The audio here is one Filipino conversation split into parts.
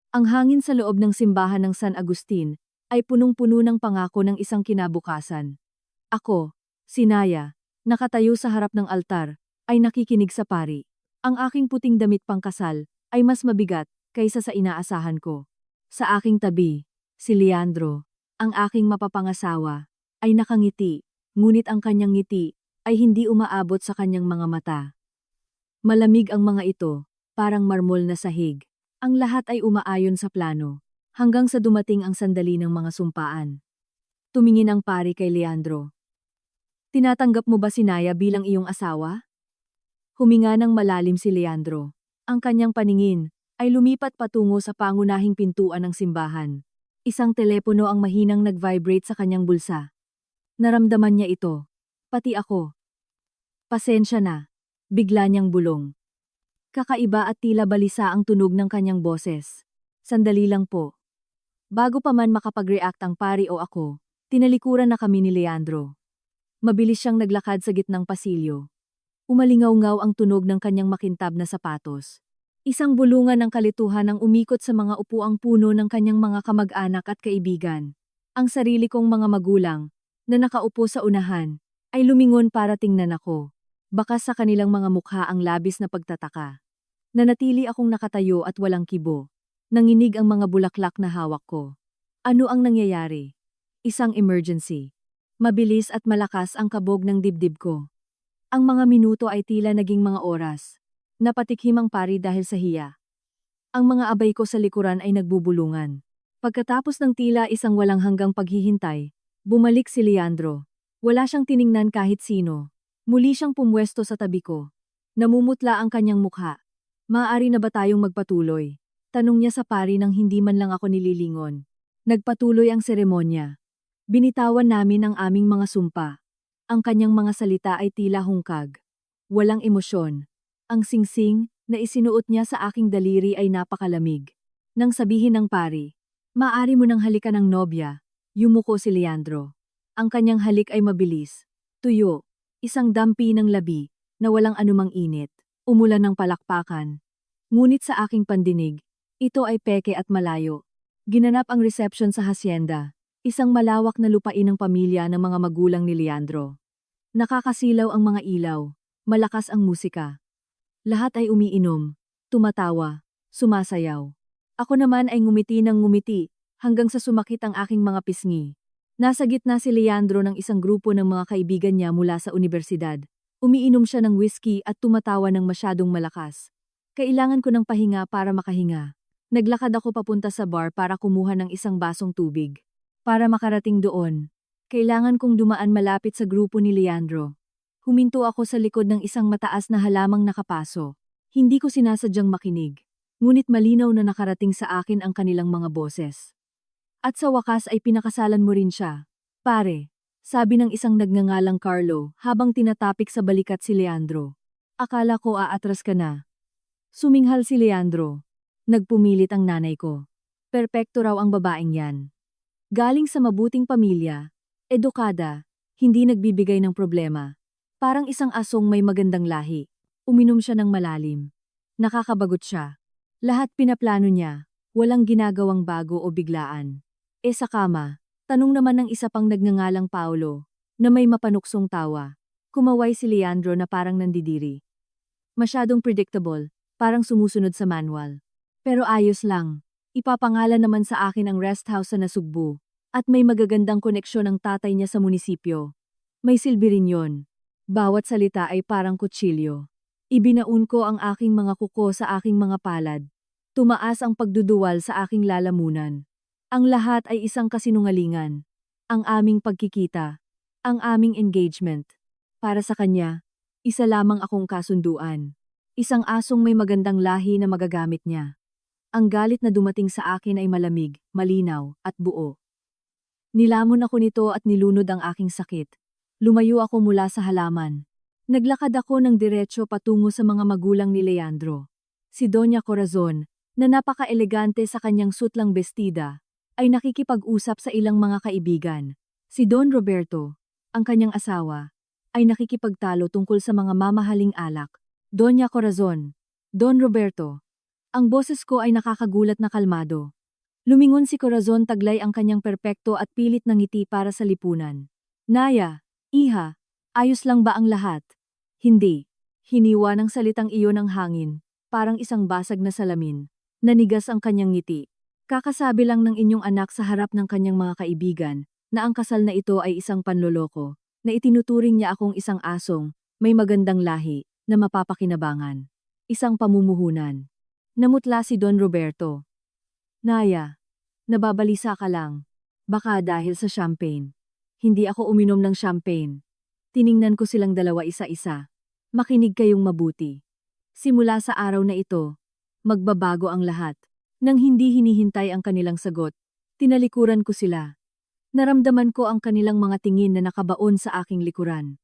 Ang hangin sa loob ng simbahan ng San Agustin ay punong-puno ng pangako ng isang kinabukasan. Ako, si Naya, nakatayo sa harap ng altar, ay nakikinig sa pari. Ang aking puting damit pangkasal ay mas mabigat kaysa sa inaasahan ko. Sa aking tabi, si Leandro, ang aking mapapangasawa, ay nakangiti, ngunit ang kanyang ngiti ay hindi umaabot sa kanyang mga mata. Malamig ang mga ito, parang marmol na sahig. Ang lahat ay umaayon sa plano, hanggang sa dumating ang sandali ng mga sumpaan. Tumingin ang pari kay Leandro. Tinatanggap mo ba si Naya bilang iyong asawa? Huminga ng malalim si Leandro. Ang kanyang paningin ay lumipat patungo sa pangunahing pintuan ng simbahan. Isang telepono ang mahinang nag-vibrate sa kanyang bulsa. Naramdaman niya ito. Pati ako. Pasensya na. Bigla niyang bulong. Kakaiba at tila balisa ang tunog ng kanyang boses. Sandali lang po. Bago pa man makapag-react ang pari o ako, tinalikuran na kami ni Leandro. Mabilis siyang naglakad sa gitnang pasilyo. Umalingaw-ngaw ang tunog ng kanyang makintab na sapatos. Isang bulungan ng kalituhan ang umikot sa mga upuang puno ng kanyang mga kamag-anak at kaibigan. Ang sarili kong mga magulang, na nakaupo sa unahan, ay lumingon para tingnan ako. Bakas sa kanilang mga mukha ang labis na pagtataka. Nanatili akong nakatayo at walang kibo. Nanginig ang mga bulaklak na hawak ko. Ano ang nangyayari? Isang emergency. Mabilis at malakas ang kabog ng dibdib ko. Ang mga minuto ay tila naging mga oras. Napatikhim ang pari dahil sa hiya. Ang mga abay ko sa likuran ay nagbubulungan. Pagkatapos ng tila isang walang hanggang paghihintay, bumalik si Leandro. Wala siyang tiningnan kahit sino. Muli siyang pumwesto sa tabi ko. Namumutla ang kanyang mukha. Maaari na ba tayong magpatuloy? Tanong niya sa pari nang hindi man lang ako nililingon. Nagpatuloy ang seremonya. Binitawan namin ang aming mga sumpa. Ang kanyang mga salita ay tila hungkag. Walang emosyon. Ang singsing na isinuot niya sa aking daliri ay napakalamig. Nang sabihin ng pari, maaari mo nang halikan ng nobya, yumuko si Leandro. Ang kanyang halik ay mabilis. Tuyo. Isang dampi ng labi, na walang anumang init, umulan ng palakpakan. Ngunit sa aking pandinig, ito ay peke at malayo. Ginanap ang reception sa hacienda, isang malawak na lupain ng pamilya ng mga magulang ni Leandro. Nakakasilaw ang mga ilaw, malakas ang musika. Lahat ay umiinom, tumatawa, sumasayaw. Ako naman ay ngumiti ng ngumiti, hanggang sa sumakit ang aking mga pisngi. Nasa gitna si Leandro ng isang grupo ng mga kaibigan niya mula sa unibersidad. Umiinom siya ng whiskey at tumatawa ng masyadong malakas. Kailangan ko ng pahinga para makahinga. Naglakad ako papunta sa bar para kumuha ng isang basong tubig. Para makarating doon, kailangan kong dumaan malapit sa grupo ni Leandro. Huminto ako sa likod ng isang mataas na halamang nakapaso. Hindi ko sinasadyang makinig. Ngunit malinaw na nakarating sa akin ang kanilang mga boses. At sa wakas ay pinakasalan mo rin siya. Pare, sabi ng isang nagngangalang Carlo habang tinatapik sa balikat si Leandro. Akala ko aatras ka na. Suminghal si Leandro. Nagpumilit ang nanay ko. Perpekto raw ang babaeng yan. Galing sa mabuting pamilya, edukada, hindi nagbibigay ng problema. Parang isang asong may magandang lahi. Uminom siya ng malalim. Nakakabagot siya. Lahat pinaplano niya, walang ginagawang bago o biglaan. Sa kama, tanong naman ng isa pang nagngangalang Paolo, na may mapanuksong tawa. Kumaway si Leandro na parang nandidiri. Masyadong predictable, parang sumusunod sa manual. Pero ayos lang. Ipapangalan naman sa akin ang rest house sa Nasugbu, at may magagandang koneksyon ang tatay niya sa munisipyo. May silbi rin yon. Bawat salita ay parang kutsilyo. Ibinaon ko ang aking mga kuko sa aking mga palad. Tumaas ang pagduduwal sa aking lalamunan. Ang lahat ay isang kasinungalingan. Ang aming pagkikita. Ang aming engagement. Para sa kanya, isa lamang akong kasunduan. Isang asong may magandang lahi na magagamit niya. Ang galit na dumating sa akin ay malamig, malinaw, at buo. Nilamon ako nito at nilunod ang aking sakit. Lumayo ako mula sa halaman. Naglakad ako ng diretsyo patungo sa mga magulang ni Leandro. Si Doña Corazon, na napaka-elegante sa kanyang sutlang bestida, ay nakikipag-usap sa ilang mga kaibigan. Si Don Roberto, ang kanyang asawa, ay nakikipagtalo tungkol sa mga mamahaling alak. Doña Corazon, Don Roberto, Ang boses ko ay nakakagulat na kalmado. Lumingon si Corazon, taglay ang kanyang perpekto at pilit ng ngiti para sa lipunan. Naya, iha, ayos lang ba ang lahat? Hindi. Hiniwa ng salitang iyon ang hangin, parang isang basag na salamin. Nanigas ang kanyang ngiti. Kakasabi lang ng inyong anak sa harap ng kanyang mga kaibigan na ang kasal na ito ay isang panloloko, na itinuturing niya akong isang asong, may magandang lahi, na mapapakinabangan. Isang pamumuhunan. Namutla si Don Roberto. Naya, nababalisa ka lang. Baka dahil sa champagne. Hindi ako uminom ng champagne. Tiningnan ko silang dalawa isa-isa. Makinig kayong mabuti. Simula sa araw na ito, magbabago ang lahat. Nang hindi hinihintay ang kanilang sagot, tinalikuran ko sila. Naramdaman ko ang kanilang mga tingin na nakabaon sa aking likuran.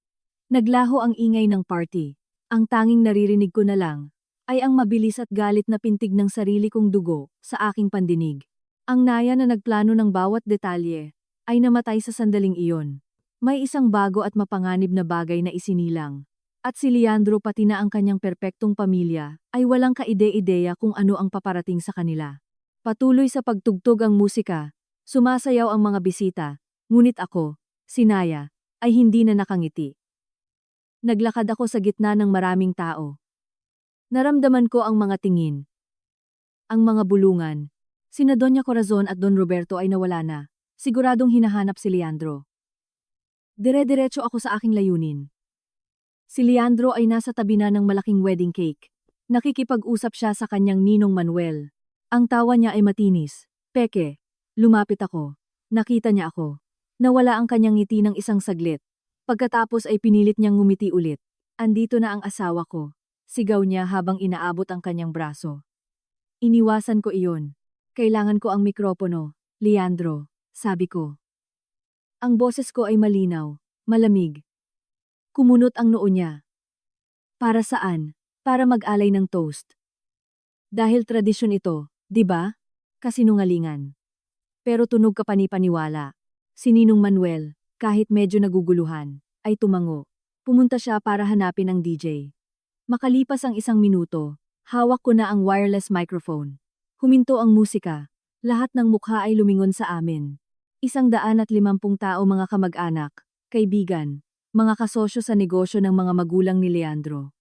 Naglaho ang ingay ng party. Ang tanging naririnig ko na lang ay ang mabilis at galit na pintig ng sarili kong dugo sa aking pandinig. Ang Naya na nagplano ng bawat detalye ay namatay sa sandaling iyon. May isang bago at mapanganib na bagay na isinilang. At si Leandro, pati na ang kanyang perpektong pamilya, ay walang kaide-ideya kung ano ang paparating sa kanila. Patuloy sa pagtugtog ang musika, sumasayaw ang mga bisita, ngunit ako, si Naya, ay hindi na nakangiti. Naglakad ako sa gitna ng maraming tao. Naramdaman ko ang mga tingin. Ang mga bulungan. Sina Doña Corazon at Don Roberto ay nawala na. Siguradong hinahanap si Leandro. Dire-diretso ako sa aking layunin. Si Leandro ay nasa tabi na ng malaking wedding cake. Nakikipag-usap siya sa kanyang ninong Manuel. Ang tawa niya ay matinis. Peke. Lumapit ako. Nakita niya ako. Nawala ang kanyang ngiti ng isang saglit. Pagkatapos ay pinilit niyang ngumiti ulit. Andito na ang asawa ko. Sigaw niya habang inaabot ang kanyang braso. Iniwasan ko iyon. Kailangan ko ang mikropono, Leandro, sabi ko. Ang boses ko ay malinaw, malamig. Kumunot ang noo niya. Para saan? Para mag-alay ng toast. Dahil tradisyon ito, di ba? Kasinungalingan. Pero tunog ka panipaniwala. Si Ninong Manuel, kahit medyo naguguluhan, ay tumango. Pumunta siya para hanapin ang DJ. Makalipas ang 1 minuto, hawak ko na ang wireless microphone. Huminto ang musika. Lahat ng mukha ay lumingon sa amin. 150 tao, mga kamag-anak, kaibigan, mga kasosyo sa negosyo ng mga magulang ni Leandro.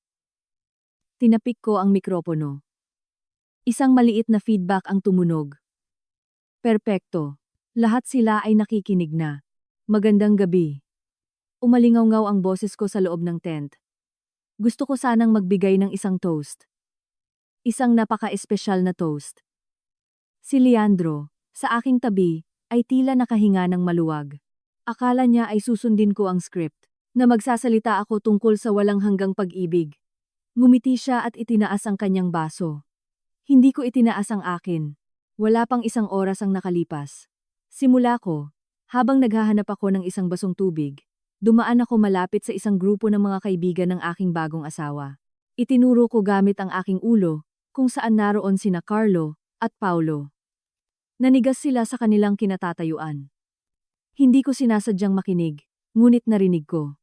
Tinapik ko ang mikropono. Isang maliit na feedback ang tumunog. Perpekto. Lahat sila ay nakikinig na. Magandang gabi. Umalingaw-ngaw ang boses ko sa loob ng tent. Gusto ko sanang magbigay ng isang toast. Isang napaka-espesyal na toast. Si Leandro, sa aking tabi, ay tila nakahinga ng maluwag. Akala niya ay susundin ko ang script, na magsasalita ako tungkol sa walang hanggang pag-ibig. Ngumiti siya at itinaas ang kanyang baso. Hindi ko itinaas ang akin. Wala pang 1 oras ang nakalipas. Simula ko, habang naghahanap ako ng isang basong tubig, dumaan ako malapit sa isang grupo ng mga kaibigan ng aking bagong asawa. Itinuro ko gamit ang aking ulo, kung saan naroon sina Carlo at Paulo. Nanigas sila sa kanilang kinatatayuan. Hindi ko sinasadyang makinig, ngunit narinig ko.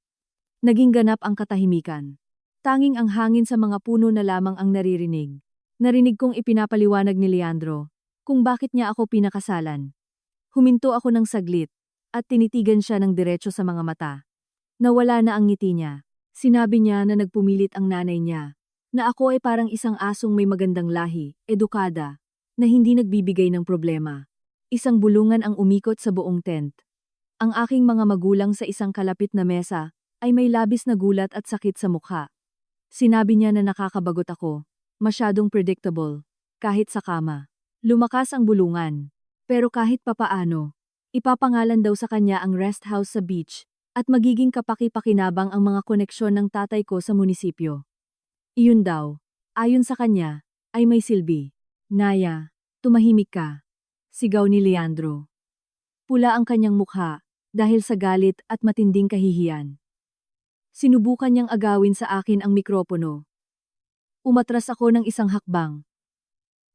Naging ganap ang katahimikan. Tanging ang hangin sa mga puno na lamang ang naririnig. Narinig kong ipinapaliwanag ni Leandro kung bakit niya ako pinakasalan. Huminto ako ng saglit at tinitigan siya ng diretso sa mga mata. Nawala na ang ngiti niya. Sinabi niya na nagpumilit ang nanay niya, na ako ay parang isang asong may magandang lahi, edukada, na hindi nagbibigay ng problema. Isang bulungan ang umikot sa buong tent. Ang aking mga magulang sa isang kalapit na mesa ay may labis na gulat at sakit sa mukha. Sinabi niya na nakakabagot ako, masyadong predictable, kahit sa kama. Lumakas ang bulungan. Pero kahit papaano, ipapangalan daw sa kanya ang rest house sa beach at magiging kapaki-pakinabang ang mga koneksyon ng tatay ko sa munisipyo. Iyon daw, ayon sa kanya, ay may silbi. Naya, tumahimik ka. Sigaw ni Leandro. Pula ang kanyang mukha dahil sa galit at matinding kahihiyan. Sinubukan niyang agawin sa akin ang mikropono. Umatras ako ng 1 hakbang.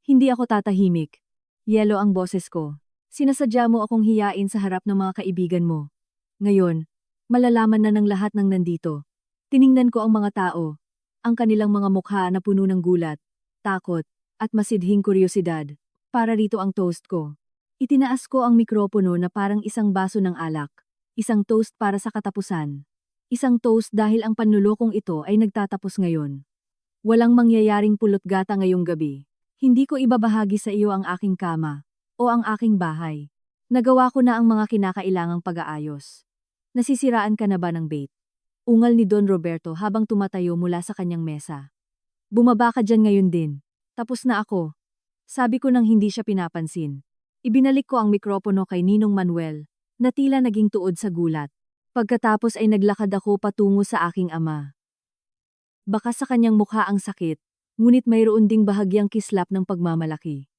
Hindi ako tatahimik. Yelo ang boses ko. Sinasadya mo akong hiyain sa harap ng mga kaibigan mo. Ngayon, malalaman na ng lahat ng nandito. Tiningnan ko ang mga tao, ang kanilang mga mukha na puno ng gulat, takot, at masidhing kuryosidad. Para rito ang toast ko. Itinaas ko ang mikropono na parang isang baso ng alak. Isang toast para sa katapusan. Isang toast dahil ang panlulokong ito ay nagtatapos ngayon. Walang mangyayaring pulot gata ngayong gabi. Hindi ko ibabahagi sa iyo ang aking kama o ang aking bahay. Nagawa ko na ang mga kinakailangang pag-aayos. Nasisiraan ka na ba ng bait? Ungal ni Don Roberto habang tumatayo mula sa kanyang mesa. Bumaba ka dyan ngayon din. Tapos na ako. Sabi ko nang hindi siya pinapansin. Ibinalik ko ang mikropono kay Ninong Manuel, na tila naging tuod sa gulat. Pagkatapos ay naglakad ako patungo sa aking ama. Baka sa kanyang mukha ang sakit, ngunit mayroon ding bahagyang kislap ng pagmamalaki.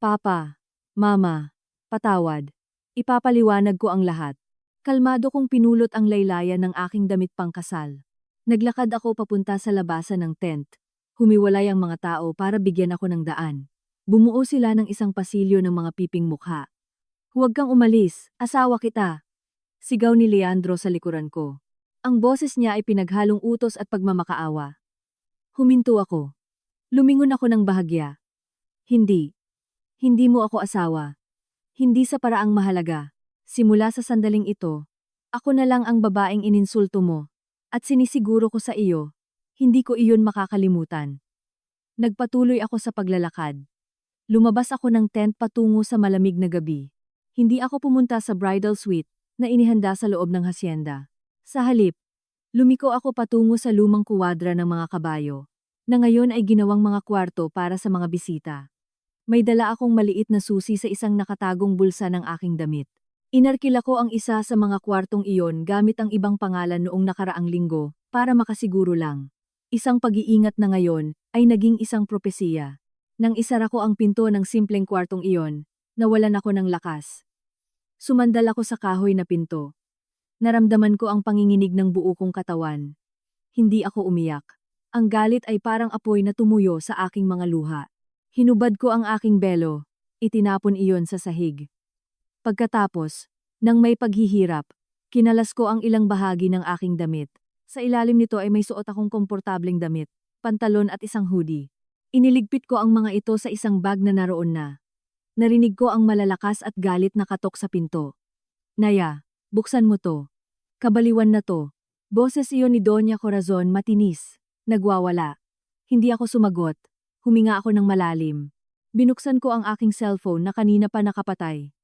Papa, Mama, patawad. Ipapaliwanag ko ang lahat. Kalmado kong pinulot ang laylayan ng aking damit pangkasal. Naglakad ako papunta sa labasan ng tent. Humiwalay ang mga tao para bigyan ako ng daan. Bumuo sila ng isang pasilyo ng mga piping mukha. Huwag kang umalis, asawa kita. Sigaw ni Leandro sa likuran ko. Ang boses niya ay pinaghalong utos at pagmamakaawa. Huminto ako. Lumingon ako ng bahagya. Hindi. Hindi mo ako asawa. Hindi sa paraang mahalaga. Simula sa sandaling ito, ako na lang ang babaeng ininsulto mo. At sinisiguro ko sa iyo, hindi ko iyon makakalimutan. Nagpatuloy ako sa paglalakad. Lumabas ako ng tent patungo sa malamig na gabi. Hindi ako pumunta sa bridal suite na inihanda sa loob ng hasyenda. Sa halip, lumiko ako patungo sa lumang kuwadra ng mga kabayo, na ngayon ay ginawang mga kwarto para sa mga bisita. May dala akong maliit na susi sa isang nakatagong bulsa ng aking damit. Inarkila ko ang isa sa mga kwartong iyon gamit ang ibang pangalan noong nakaraang linggo para makasiguro lang. Isang pag-iingat na ngayon ay naging isang propesiya. Nang isara ko ang pinto ng simpleng kwartong iyon, nawalan ako ng lakas. Sumandal ako sa kahoy na pinto. Naramdaman ko ang panginginig ng buo kong katawan. Hindi ako umiyak. Ang galit ay parang apoy na tumuyo sa aking mga luha. Hinubad ko ang aking belo. Itinapon iyon sa sahig. Pagkatapos, nang may paghihirap, kinalas ko ang ilang bahagi ng aking damit. Sa ilalim nito ay may suot akong komportableng damit, pantalon at isang hoodie. Iniligpit ko ang mga ito sa isang bag na naroon na. Narinig ko ang malalakas at galit na katok sa pinto. Naya, buksan mo to. Kabaliwan na to. Boses iyon ni Doña Corazon matinis. Nagwawala. Hindi ako sumagot. Huminga ako ng malalim. Binuksan ko ang aking cellphone na kanina pa nakapatay.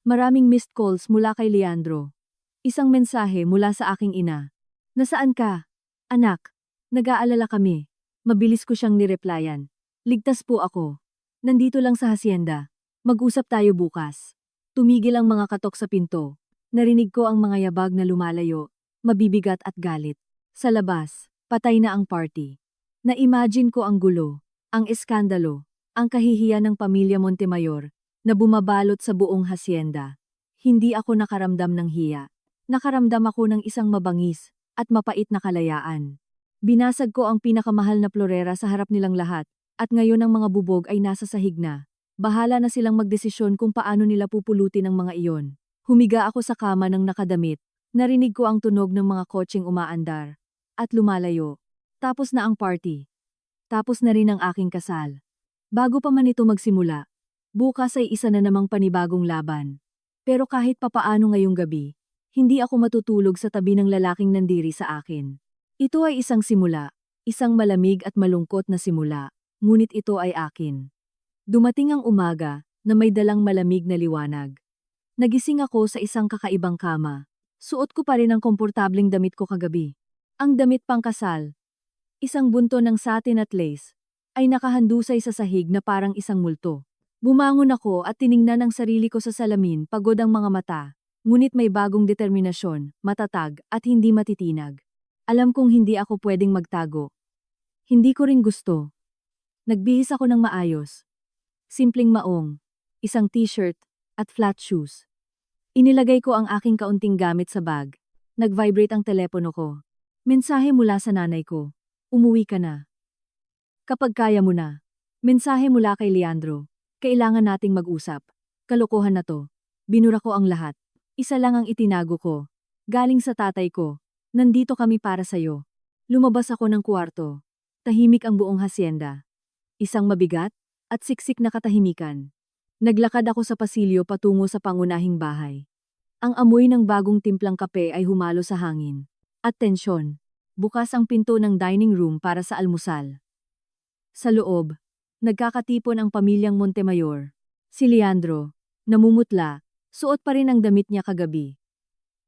Maraming missed calls mula kay Leandro. Isang mensahe mula sa aking ina. Nasaan ka? Anak, nag-aalala kami. Mabilis ko siyang nireplyan. Ligtas po ako. Nandito lang sa hasyenda. Mag-usap tayo bukas. Tumigil ang mga katok sa pinto. Narinig ko ang mga yabag na lumalayo, mabibigat at galit. Sa labas, patay na ang party. Na-imagine ko ang gulo, ang eskandalo, ang kahihiyan ng pamilya Montemayor na bumabalot sa buong hasyenda. Hindi ako nakaramdam ng hiya. Nakaramdam ako ng isang mabangis at mapait na kalayaan. Binasag ko ang pinakamahal na florera sa harap nilang lahat, at ngayon ang mga bubog ay nasa sahig na. Bahala na silang magdesisyon kung paano nila pupulutin ang mga iyon. Humiga ako sa kama ng nakadamit. Narinig ko ang tunog ng mga kotseng umaandar. At lumalayo. Tapos na ang party. Tapos na rin ang aking kasal. Bago pa man ito magsimula, bukas ay isa na namang panibagong laban. Pero kahit papaano ngayong gabi, hindi ako matutulog sa tabi ng lalaking nandiri sa akin. Ito ay isang simula. Isang malamig at malungkot na simula. Ngunit ito ay akin. Dumating ang umaga na may dalang malamig na liwanag. Nagising ako sa isang kakaibang kama. Suot ko pa rin ang komportableng damit ko kagabi. Ang damit pangkasal. Isang bunto ng satin at lace ay nakahandusay sa sahig na parang isang multo. Bumangon ako at tiningnan ang sarili ko sa salamin, pagod ang mga mata. Ngunit may bagong determinasyon, matatag at hindi matitinag. Alam kong hindi ako pwedeng magtago. Hindi ko rin gusto. Nagbihis ako ng maayos. Simpleng maong, isang t-shirt, at flat shoes. Inilagay ko ang aking kaunting gamit sa bag. Nag-vibrate ang telepono ko. Mensahe mula sa nanay ko. Umuwi ka na. Kapag kaya mo na. Mensahe mula kay Leandro. Kailangan nating mag-usap. Kalokohan na to. Binura ko ang lahat. Isa lang ang itinago ko. Galing sa tatay ko. Nandito kami para sayo. Lumabas ako ng kwarto. Tahimik ang buong hasyenda. isang mabigat at siksik na katahimikan. Naglakad ako sa pasilyo patungo sa pangunahing bahay. Ang amoy ng bagong timplang kape ay humalo sa hangin. At tensyon. Bukas ang pinto ng dining room para sa almusal. Sa loob, nagkakatipon ang pamilyang Montemayor. Si Leandro, namumutla, suot pa rin ang damit niya kagabi.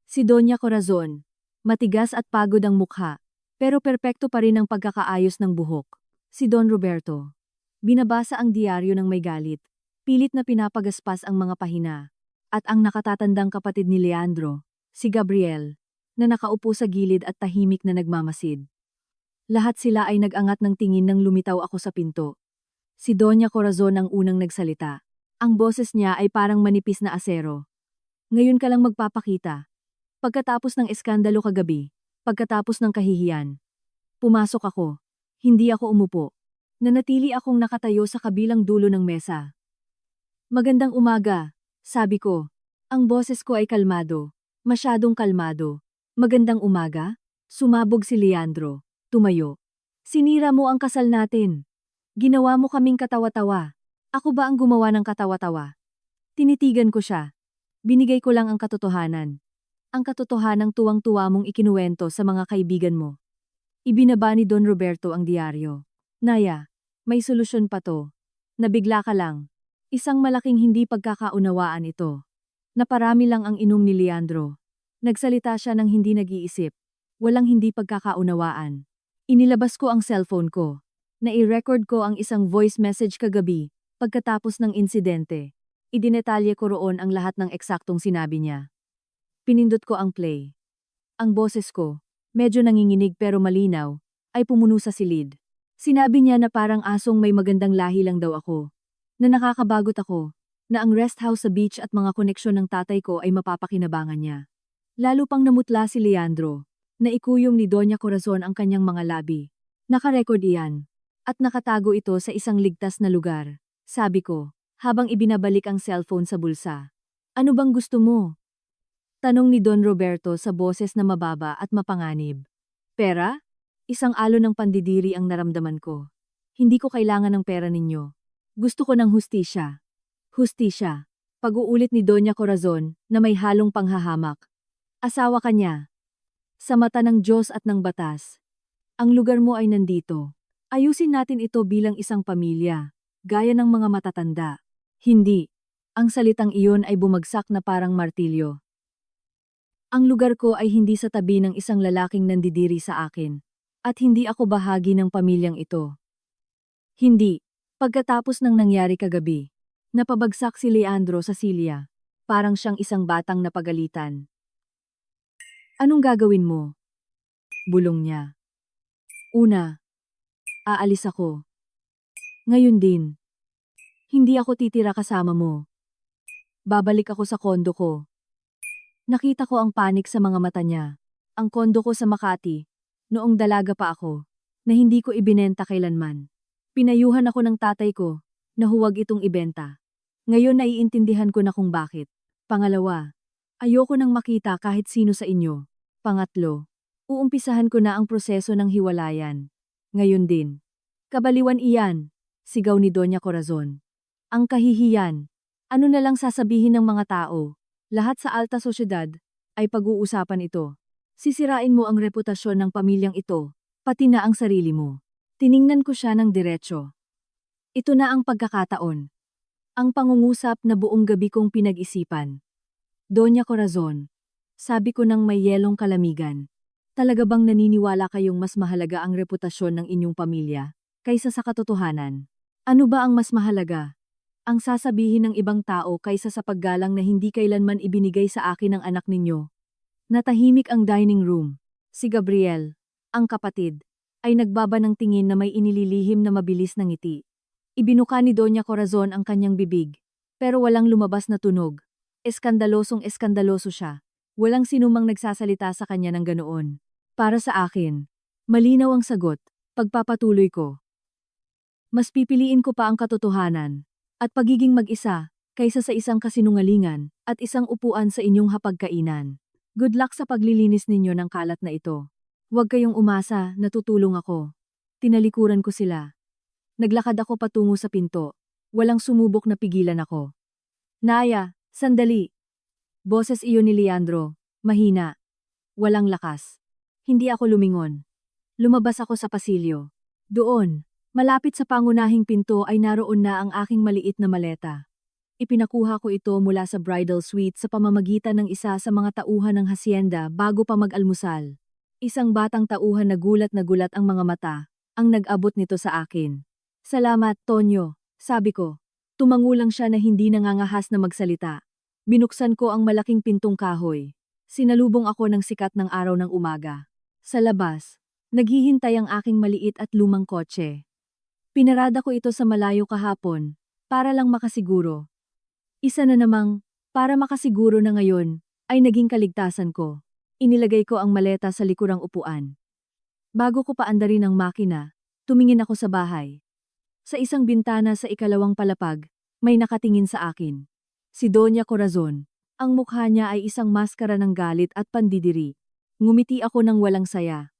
Si Doña Corazon, matigas at pagod ang mukha, pero perpekto pa rin ang pagkakaayos ng buhok. Si Don Roberto, binabasa ang diaryo ng may galit, pilit na pinapagaspas ang mga pahina. At ang nakatatandang kapatid ni Leandro, si Gabriel, na nakaupo sa gilid at tahimik na nagmamasid. Lahat sila ay nag-angat ng tingin nang lumitaw ako sa pinto. Si Doña Corazon ang unang nagsalita. Ang boses niya ay parang manipis na asero. Ngayon ka lang magpapakita. Pagkatapos ng eskandalo kagabi, pagkatapos ng kahihiyan. Pumasok ako. Hindi ako umupo. Nanatili akong nakatayo sa kabilang dulo ng mesa. Magandang umaga, sabi ko. Ang boses ko ay kalmado. Masyadong kalmado. Magandang umaga? Sumabog si Leandro. Tumayo. Sinira mo ang kasal natin. Ginawa mo kaming katawa-tawa. Ako ba ang gumawa ng katawa-tawa? Tinitigan ko siya. Binigay ko lang ang katotohanan. Ang katotohanang tuwang-tuwa mong ikinuwento sa mga kaibigan mo. Ibinaba ni Don Roberto ang diaryo. Naya, may solusyon pa to. Nabigla ka lang. Isang malaking hindi pagkakaunawaan ito. Naparami lang ang inom ni Leandro. Nagsalita siya ng hindi nag-iisip. Walang hindi pagkakaunawaan. Inilabas ko ang cellphone ko. Nai-record ko ang isang voice message kagabi, pagkatapos ng insidente. Idinetalye ko roon ang lahat ng eksaktong sinabi niya. Pinindot ko ang play. Ang boses ko, medyo nanginginig pero malinaw, ay pumuno sa silid. Sinabi niya na parang asong may magandang lahi lang daw ako. Na nakakabagot ako, na ang rest house sa beach at mga koneksyon ng tatay ko ay mapapakinabangan niya. Lalo pang namutla si Leandro, na ikuyom ni Doña Corazon ang kanyang mga labi. Nakarecord iyan, at nakatago ito sa isang ligtas na lugar. Sabi ko, habang ibinabalik ang cellphone sa bulsa. Ano bang gusto mo? Tanong ni Don Roberto sa boses na mababa at mapanganib. Pera? Isang alon ng pandidiri ang naramdaman ko. Hindi ko kailangan ng pera ninyo. Gusto ko ng hustisya. Hustisya. Pag-uulit ni Doña Corazon na may halong panghahamak. Asawa ka niya. Sa mata ng Diyos at ng batas. Ang lugar mo ay nandito. Ayusin natin ito bilang isang pamilya. Gaya ng mga matatanda. Hindi. Ang salitang iyon ay bumagsak na parang martilyo. Ang lugar ko ay hindi sa tabi ng isang lalaking nandidiri sa akin. At hindi ako bahagi ng pamilyang ito. Hindi. Pagkatapos ng nangyari kagabi, napabagsak si Leandro sa silya. Parang siyang isang batang napagalitan. Anong gagawin mo? Bulong niya. Una, aalis ako. Ngayon din. Hindi ako titira kasama mo. Babalik ako sa kondo ko. Nakita ko ang panik sa mga mata niya. Ang kondo ko sa Makati, noong dalaga pa ako, na hindi ko ibinenta kailanman. Pinayuhan ako ng tatay ko, na huwag itong ibenta. Ngayon naiintindihan ko na kung bakit. Pangalawa, ayoko nang makita kahit sino sa inyo. Pangatlo, uumpisahan ko na ang proseso ng hiwalayan. Ngayon din. Kabaliwan iyan, sigaw ni Doña Corazon. Ang kahihiyan. Ano na lang sasabihin ng mga tao? Lahat sa alta sosyedad ay pag-uusapan ito. Sisirain mo ang reputasyon ng pamilyang ito, pati na ang sarili mo. Tiningnan ko siya ng diretso. Ito na ang pagkakataon. Ang pangungusap na buong gabi kong pinag-isipan. Doña Corazon, sabi ko ng may yelong kalamigan. Talaga bang naniniwala kayong mas mahalaga ang reputasyon ng inyong pamilya kaysa sa katotohanan? Ano ba ang mas mahalaga? Ang sasabihin ng ibang tao kaysa sa paggalang na hindi kailanman ibinigay sa akin ng anak ninyo? Natahimik ang dining room. Si Gabriel, ang kapatid, ay nagbaba ng tingin na may inililihim na mabilis na ngiti. Ibinuka ni Doña Corazon ang kanyang bibig, pero walang lumabas na tunog. Eskandaloso siya. Walang sinumang nagsasalita sa kanya ng ganoon. Para sa akin, malinaw ang sagot, pagpapatuloy ko. Mas pipiliin ko pa ang katotohanan, at pagiging mag-isa, kaysa sa isang kasinungalingan, at isang upuan sa inyong hapagkainan. Good luck sa paglilinis ninyo ng kalat na ito. Huwag kayong umasa na tutulong ako. Tinalikuran ko sila. Naglakad ako patungo sa pinto. Walang sumubok na pigilan ako. Naya, sandali. Boses iyon ni Leandro, mahina. Walang lakas. Hindi ako lumingon. Lumabas ako sa pasilyo. Doon, malapit sa pangunahing pinto ay naroon na ang aking maliit na maleta. Ipinakuha ko ito mula sa bridal suite sa pamamagitan ng isa sa mga tauhan ng hacienda bago pa mag-almusal. Isang batang tauhan na gulat ang mga mata, ang nag-abot nito sa akin. Salamat, Tonyo, sabi ko. Tumango lang siya na hindi nangangahas na magsalita. Binuksan ko ang malaking pintong kahoy. Sinalubong ako ng sikat ng araw ng umaga. Sa labas, naghihintay ang aking maliit at lumang kotse. Pinarada ko ito sa malayo kahapon, para lang makasiguro. Isa na namang, para makasiguro na ngayon, ay naging kaligtasan ko. Inilagay ko ang maleta sa likurang upuan. Bago ko paandarin ang makina, tumingin ako sa bahay. Sa isang bintana sa ikalawang palapag, may nakatingin sa akin. Si Doña Corazon. Ang mukha niya ay isang maskara ng galit at pandidiri. Ngumiti ako ng walang saya.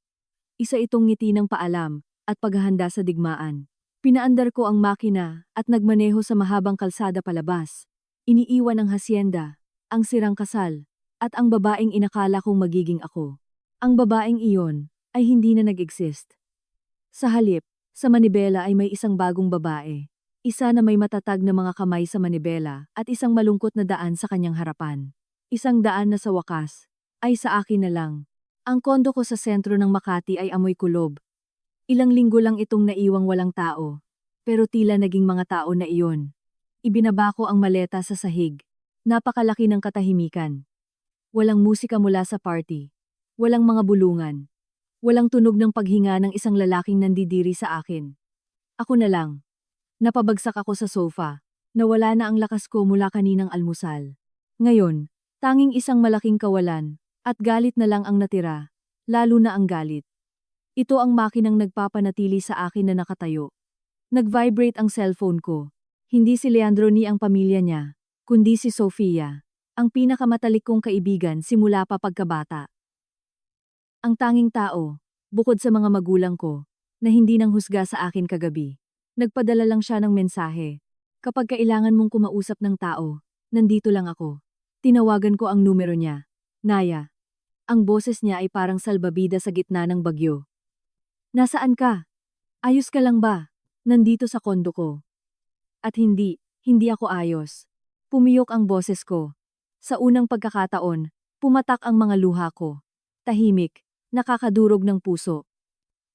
Isa itong ngiti ng paalam at paghahanda sa digmaan. Pinaandar ko ang makina at nagmaneho sa mahabang kalsada palabas. Iniiwan ang hacienda, ang sirang kasal, at ang babaeng inakala kong magiging ako. Ang babaeng iyon ay hindi na nag-exist. Sa halip, sa manibela ay may isang bagong babae. Isa na may matatag na mga kamay sa manibela at isang malungkot na daan sa kanyang harapan. Isang daan na sa wakas ay sa akin na lang. Ang kondo ko sa sentro ng Makati ay amoy kulob. Ilang linggo lang itong naiwang walang tao, pero tila naging mga tao na iyon. Ibinaba ko ang maleta sa sahig. Napakalaki ng katahimikan. Walang musika mula sa party. Walang mga bulungan. Walang tunog ng paghinga ng isang lalaking nandidiri sa akin. Ako na lang. Napabagsak ako sa sofa. Nawala na ang lakas ko mula kaninang almusal. Ngayon, tanging isang malaking kawalan, at galit na lang ang natira, lalo na ang galit. Ito ang makinang nagpapanatili sa akin na nakatayo. Nag-vibrate ang cellphone ko. Hindi si Leandro ni ang pamilya niya, kundi si Sofia, ang pinakamatalik kong kaibigan simula pa pagkabata. Ang tanging tao, bukod sa mga magulang ko, na hindi nang husga sa akin kagabi. Nagpadala lang siya ng mensahe. Kapag kailangan mong kumausap ng tao, nandito lang ako. Tinawagan ko ang numero niya. Naya. Ang boses niya ay parang salbabida sa gitna ng bagyo. Nasaan ka? Ayos ka lang ba? Nandito sa kondo ko. At hindi ako ayos. Pumiyok ang boses ko. Sa unang pagkakataon, pumatak ang mga luha ko. Tahimik, nakakadurog ng puso.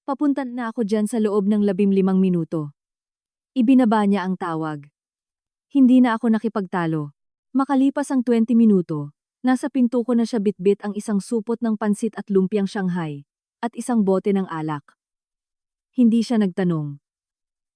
Papunta na ako dyan sa loob ng 15 minuto. Ibinaba niya ang tawag. Hindi na ako nakipagtalo. Makalipas ang 20 minuto, nasa pinto ko na siya bitbit ang isang supot ng pansit at lumpiang Shanghai, at isang bote ng alak. Hindi siya nagtanong.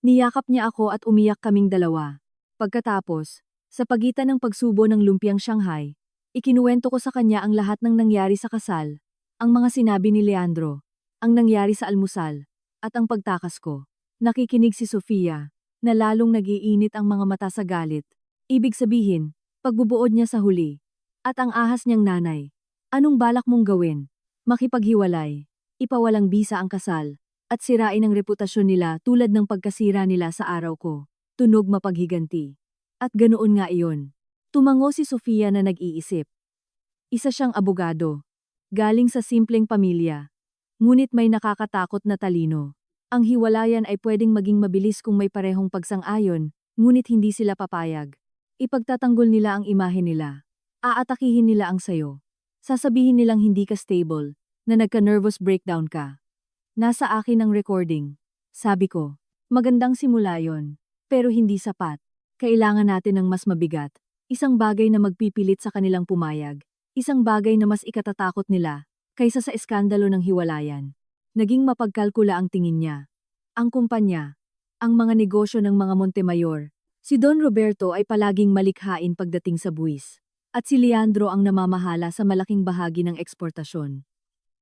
Niyakap niya ako at umiyak kaming dalawa. Pagkatapos, sa pagitan ng pagsubo ng lumpiang Shanghai, ikinuwento ko sa kanya ang lahat ng nangyari sa kasal, ang mga sinabi ni Leandro, ang nangyari sa almusal, at ang pagtakas ko. Nakikinig si Sofia, na lalong nag-iinit ang mga mata sa galit. Ibig sabihin, pagbubuod niya sa huli. At ang ahas niyang nanay. Anong balak mong gawin? Makipaghiwalay, ipawalang bisa ang kasal, at sirain ang reputasyon nila tulad ng pagkasira nila sa araw ko. Tunog mapaghiganti. At ganoon nga iyon. Tumango si Sofia na nag-iisip. Isa siyang abogado. Galing sa simpleng pamilya. Ngunit may nakakatakot na talino. Ang hiwalayan ay pwedeng maging mabilis kung may parehong pagsang-ayon, ngunit hindi sila papayag. Ipagtatanggol nila ang imahe nila. Aatakihin nila ang sayo. Sasabihin nilang hindi ka stable, na nagka-nervous breakdown ka. Nasa akin ang recording. Sabi ko, magandang simula yon, pero hindi sapat. Kailangan natin ng mas mabigat. Isang bagay na magpipilit sa kanilang pumayag. Isang bagay na mas ikatatakot nila, kaysa sa eskandalo ng hiwalayan. Naging mapagkalkula ang tingin niya. Ang kumpanya, ang mga negosyo ng mga Montemayor. Si Don Roberto ay palaging malikhain pagdating sa buwis. At si Leandro ang namamahala sa malaking bahagi ng eksportasyon.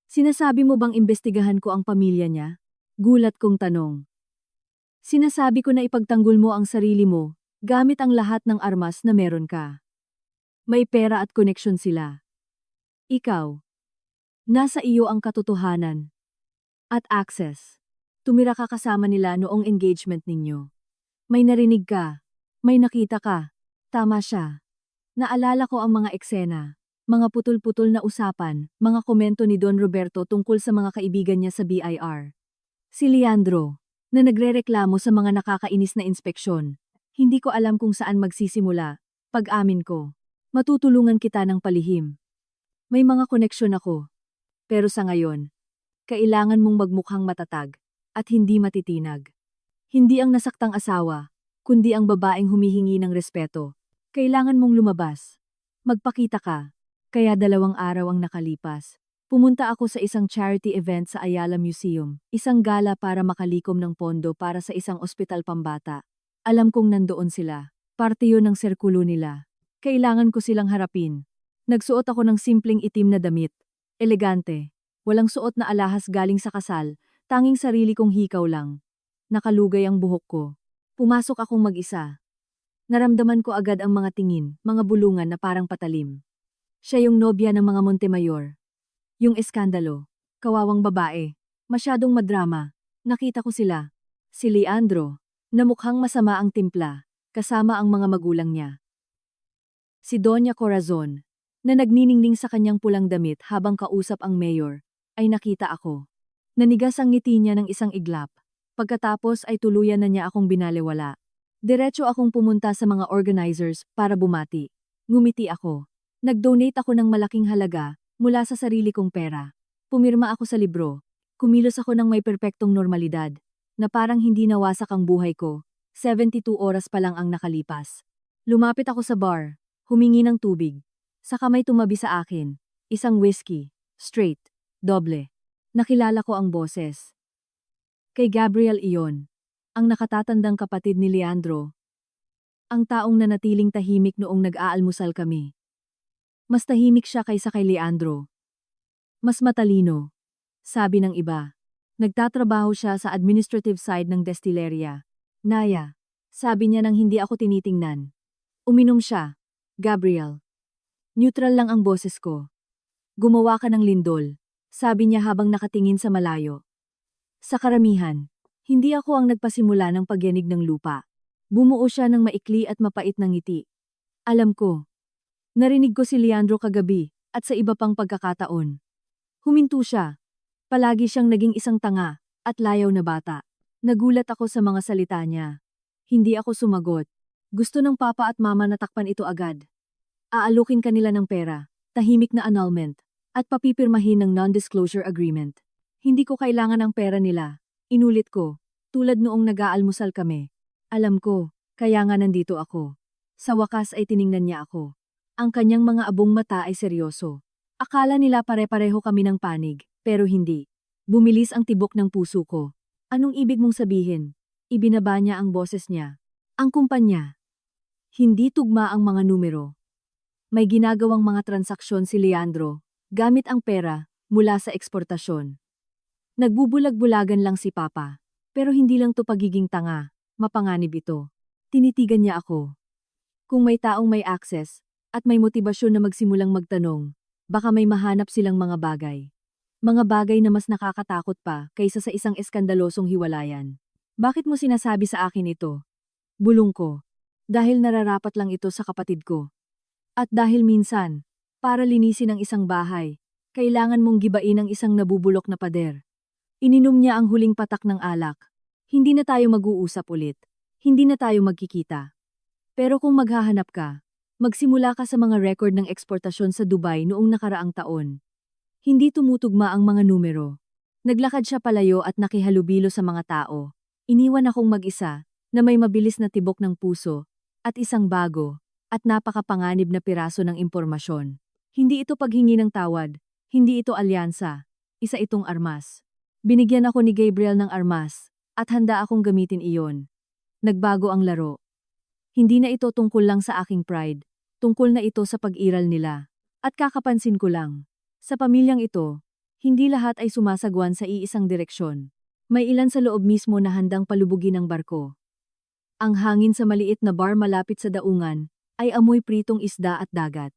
Sinasabi mo bang imbestigahan ko ang pamilya niya? Gulat kong tanong. Sinasabi ko na ipagtanggol mo ang sarili mo, gamit ang lahat ng armas na meron ka. May pera at koneksyon sila. Ikaw. Nasa iyo ang katotohanan. At access. Tumira ka kasama nila noong engagement ninyo. May narinig ka. May nakita ka. Tama siya. Naalala ko ang mga eksena. Mga putol-putol na usapan, mga komento ni Don Roberto tungkol sa mga kaibigan niya sa BIR. Si Leandro, na nagrereklamo sa mga nakakainis na inspeksyon. Hindi ko alam kung saan magsisimula. Pag-amin ko, matutulungan kita ng palihim. May mga koneksyon ako. Pero sa ngayon, kailangan mong magmukhang matatag at hindi matitinag. Hindi ang nasaktang asawa, kundi ang babaeng humihingi ng respeto. Kailangan mong lumabas. Magpakita ka. Kaya 2 araw ang nakalipas. Pumunta ako sa isang charity event sa Ayala Museum, isang gala para makalikom ng pondo para sa isang ospital pambata. Alam kong nandoon sila. Parte yun ng serkulo nila. Kailangan ko silang harapin. Nagsuot ako ng simpleng itim na damit. Elegante. Walang suot na alahas galing sa kasal, tanging sarili kong hikaw lang. Nakalugay ang buhok ko. Pumasok akong mag-isa. Naramdaman ko agad ang mga tingin, mga bulungan na parang patalim. Siya yung nobya ng mga Montemayor. Yung eskandalo. Kawawang babae. Masyadong madrama. Nakita ko sila. Si Leandro, na mukhang masama ang timpla, kasama ang mga magulang niya. Si Doña Corazon, na nagniningning sa kanyang pulang damit habang kausap ang mayor, ay nakita ako. Nanigas ang ngiti niya ng isang iglap. Pagkatapos ay tuluyan na niya akong binalewala. Diretso akong pumunta sa mga organizers para bumati. Ngumiti ako. Nag-donate ako ng malaking halaga mula sa sarili kong pera. Pumirma ako sa libro. Kumilos ako ng may perpektong normalidad, na parang hindi nawasak ang buhay ko. 72 oras pa lang ang nakalipas. Lumapit ako sa bar, humingi ng tubig. Sa kamay tumabi sa akin, isang whiskey, straight, doble. Nakilala ko ang boses. Kay Gabriel iyon, ang nakatatandang kapatid ni Leandro. Ang taong nanatiling tahimik noong nag-aalmusal kami. Mas tahimik siya kaysa kay Leandro. Mas matalino, sabi ng iba. Nagtatrabaho siya sa administrative side ng destilleria. Naya, sabi niya nang hindi ako tinitingnan. Uminom siya. Gabriel. Neutral lang ang boses ko. Gumawa ka ng lindol, sabi niya habang nakatingin sa malayo. Sa karamihan, hindi ako ang nagpasimula ng pagyanig ng lupa. Bumuo siya ng maikli at mapait na ngiti. Alam ko. Narinig ko si Leandro kagabi at sa iba pang pagkakataon. Huminto siya. Palagi siyang naging isang tanga at layaw na bata. Nagulat ako sa mga salita niya. Hindi ako sumagot. Gusto ng papa at mama na takpan ito agad. Aalukin kanila ng pera, tahimik na annulment, at papipirmahin ng non-disclosure agreement. Hindi ko kailangan ang pera nila. Inulit ko, tulad noong nag-aalmusal kami. Alam ko, kaya nga nandito ako. Sa wakas ay tiningnan niya ako. Ang kanyang mga abong mata ay seryoso. Akala nila pare-pareho kami ng panig, pero hindi. Bumilis ang tibok ng puso ko. Anong ibig mong sabihin? Ibinaba niya ang boses niya. Ang kumpanya. Hindi tugma ang mga numero. May ginagawang mga transaksyon si Leandro, gamit ang pera, mula sa eksportasyon. Nagbubulag-bulagan lang si Papa, pero hindi lang to pagiging tanga, mapanganib ito. Tinitigan niya ako. Kung may taong may access, at may motibasyon na magsimulang magtanong, baka may mahanap silang mga bagay. Mga bagay na mas nakakatakot pa kaysa sa isang eskandalosong hiwalayan. Bakit mo sinasabi sa akin ito? Bulong ko. Dahil nararapat lang ito sa kapatid ko. At dahil minsan, para linisin ang isang bahay, kailangan mong gibain ang isang nabubulok na pader. Ininom niya ang huling patak ng alak. Hindi na tayo mag-uusap ulit. Hindi na tayo magkikita. Pero kung maghahanap ka, magsimula ka sa mga record ng eksportasyon sa Dubai noong nakaraang taon. Hindi tumutugma ang mga numero. Naglakad siya palayo at nakihalubilo sa mga tao. Iniwan akong mag-isa, na may mabilis na tibok ng puso, at isang bago, at napakapanganib na piraso ng impormasyon. Hindi ito paghingi ng tawad, hindi ito alyansa, isa itong armas. Binigyan ako ni Gabriel ng armas, at handa akong gamitin iyon. Nagbago ang laro. Hindi na ito tungkol lang sa aking pride, tungkol na ito sa pag-iral nila. At kakapansin ko lang, sa pamilyang ito, hindi lahat ay sumasagwan sa iisang direksyon. May ilan sa loob mismo na handang palubugin ang barko. Ang hangin sa maliit na bar malapit sa daungan ay amoy pritong isda at dagat.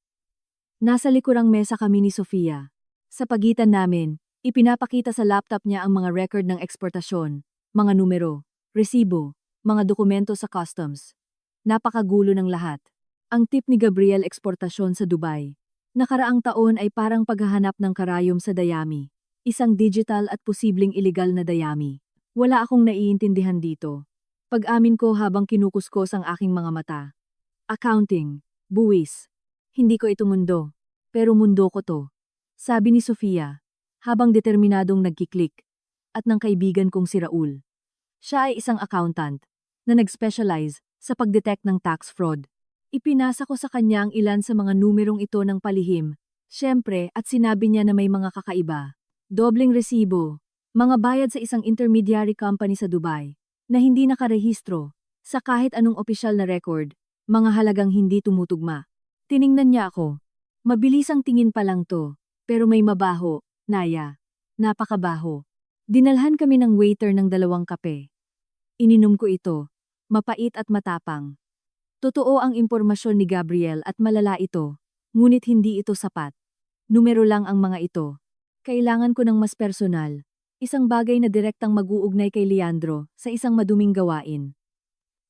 Nasa likurang mesa kami ni Sofia. Sa pagitan namin, ipinapakita sa laptop niya ang mga record ng eksportasyon. mga numero, resibo, mga dokumento sa customs. Napakagulo ng lahat. Ang tip ni Gabriel eksportasyon sa Dubai. Nakaraang taon ay parang paghahanap ng karayom sa dayami. Isang digital at posibleng iligal na dayami. Wala akong naiintindihan dito. Pag-amin ko habang kinukuskos ang aking mga mata. Accounting, buwis. Hindi ko ito mundo. Pero mundo ko to. Sabi ni Sofia, habang determinadong nagkiklik. At ng kaibigan kong si Raul. Siya ay isang accountant na nag-specialize sa pagdetect ng tax fraud. Ipinasa ko sa kanya ang ilan sa mga numerong ito ng palihim. Siyempre, at sinabi niya na may mga kakaiba. Dobleng resibo, mga bayad sa isang intermediary company sa Dubai na hindi nakarehistro sa kahit anong opisyal na record, mga halagang hindi tumutugma. Tiningnan niya ako. Mabilisang tingin pa lang to, pero may mabaho, Naya. Napakabaho. Dinalhan kami ng waiter ng 2 kape. Ininom ko ito, mapait at matapang. Totoo ang impormasyon ni Gabriel at malala ito, ngunit hindi ito sapat. Numero lang ang mga ito. Kailangan ko ng mas personal, isang bagay na direktang mag-uugnay kay Leandro sa isang maduming gawain.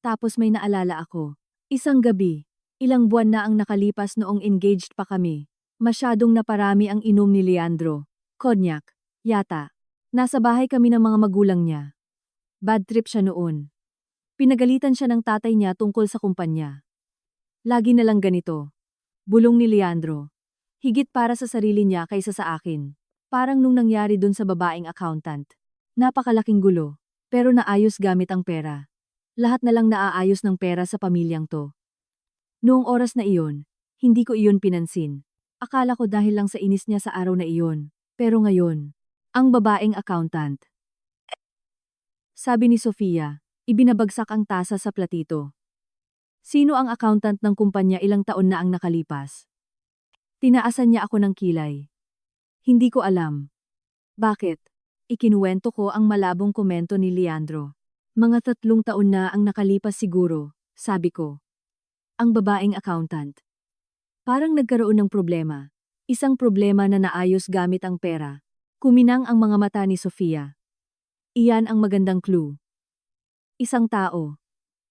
Tapos may naalala ako. Isang gabi, ilang buwan na ang nakalipas noong engaged pa kami. Masyadong naparami ang inom ni Leandro. Cognac, yata. Nasa bahay kami ng mga magulang niya. Bad trip siya noon. Pinagalitan siya ng tatay niya tungkol sa kumpanya. Lagi na lang ganito. Bulong ni Leandro. Higit para sa sarili niya kaysa sa akin. Parang nung nangyari dun sa babaeng accountant. Napakalaking gulo, pero naayos gamit ang pera. Lahat na lang naaayos ng pera sa pamilyang to. Noong oras na iyon, hindi ko iyon pinansin. Akala ko dahil lang sa inis niya sa araw na iyon. Pero ngayon, ang babaeng accountant. Sabi ni Sofia, ibinabagsak ang tasa sa platito. Sino ang accountant ng kumpanya ilang taon na ang nakalipas? Tinaasan niya ako ng kilay. Hindi ko alam. Bakit? Ikinuwento ko ang malabong komento ni Leandro. Mga 3 taon na ang nakalipas siguro, sabi ko. Ang babaeng accountant. Parang nagkaroon ng problema. Isang problema na naayos gamit ang pera. Kuminang ang mga mata ni Sofia. Iyan ang magandang clue. Isang tao.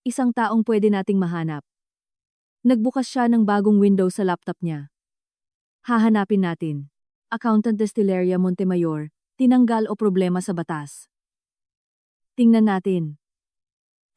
Isang taong pwede nating mahanap. Nagbukas siya ng bagong window sa laptop niya. Hahanapin natin. Accountant Destileria Montemayor, tinanggal o problema sa batas. Tingnan natin.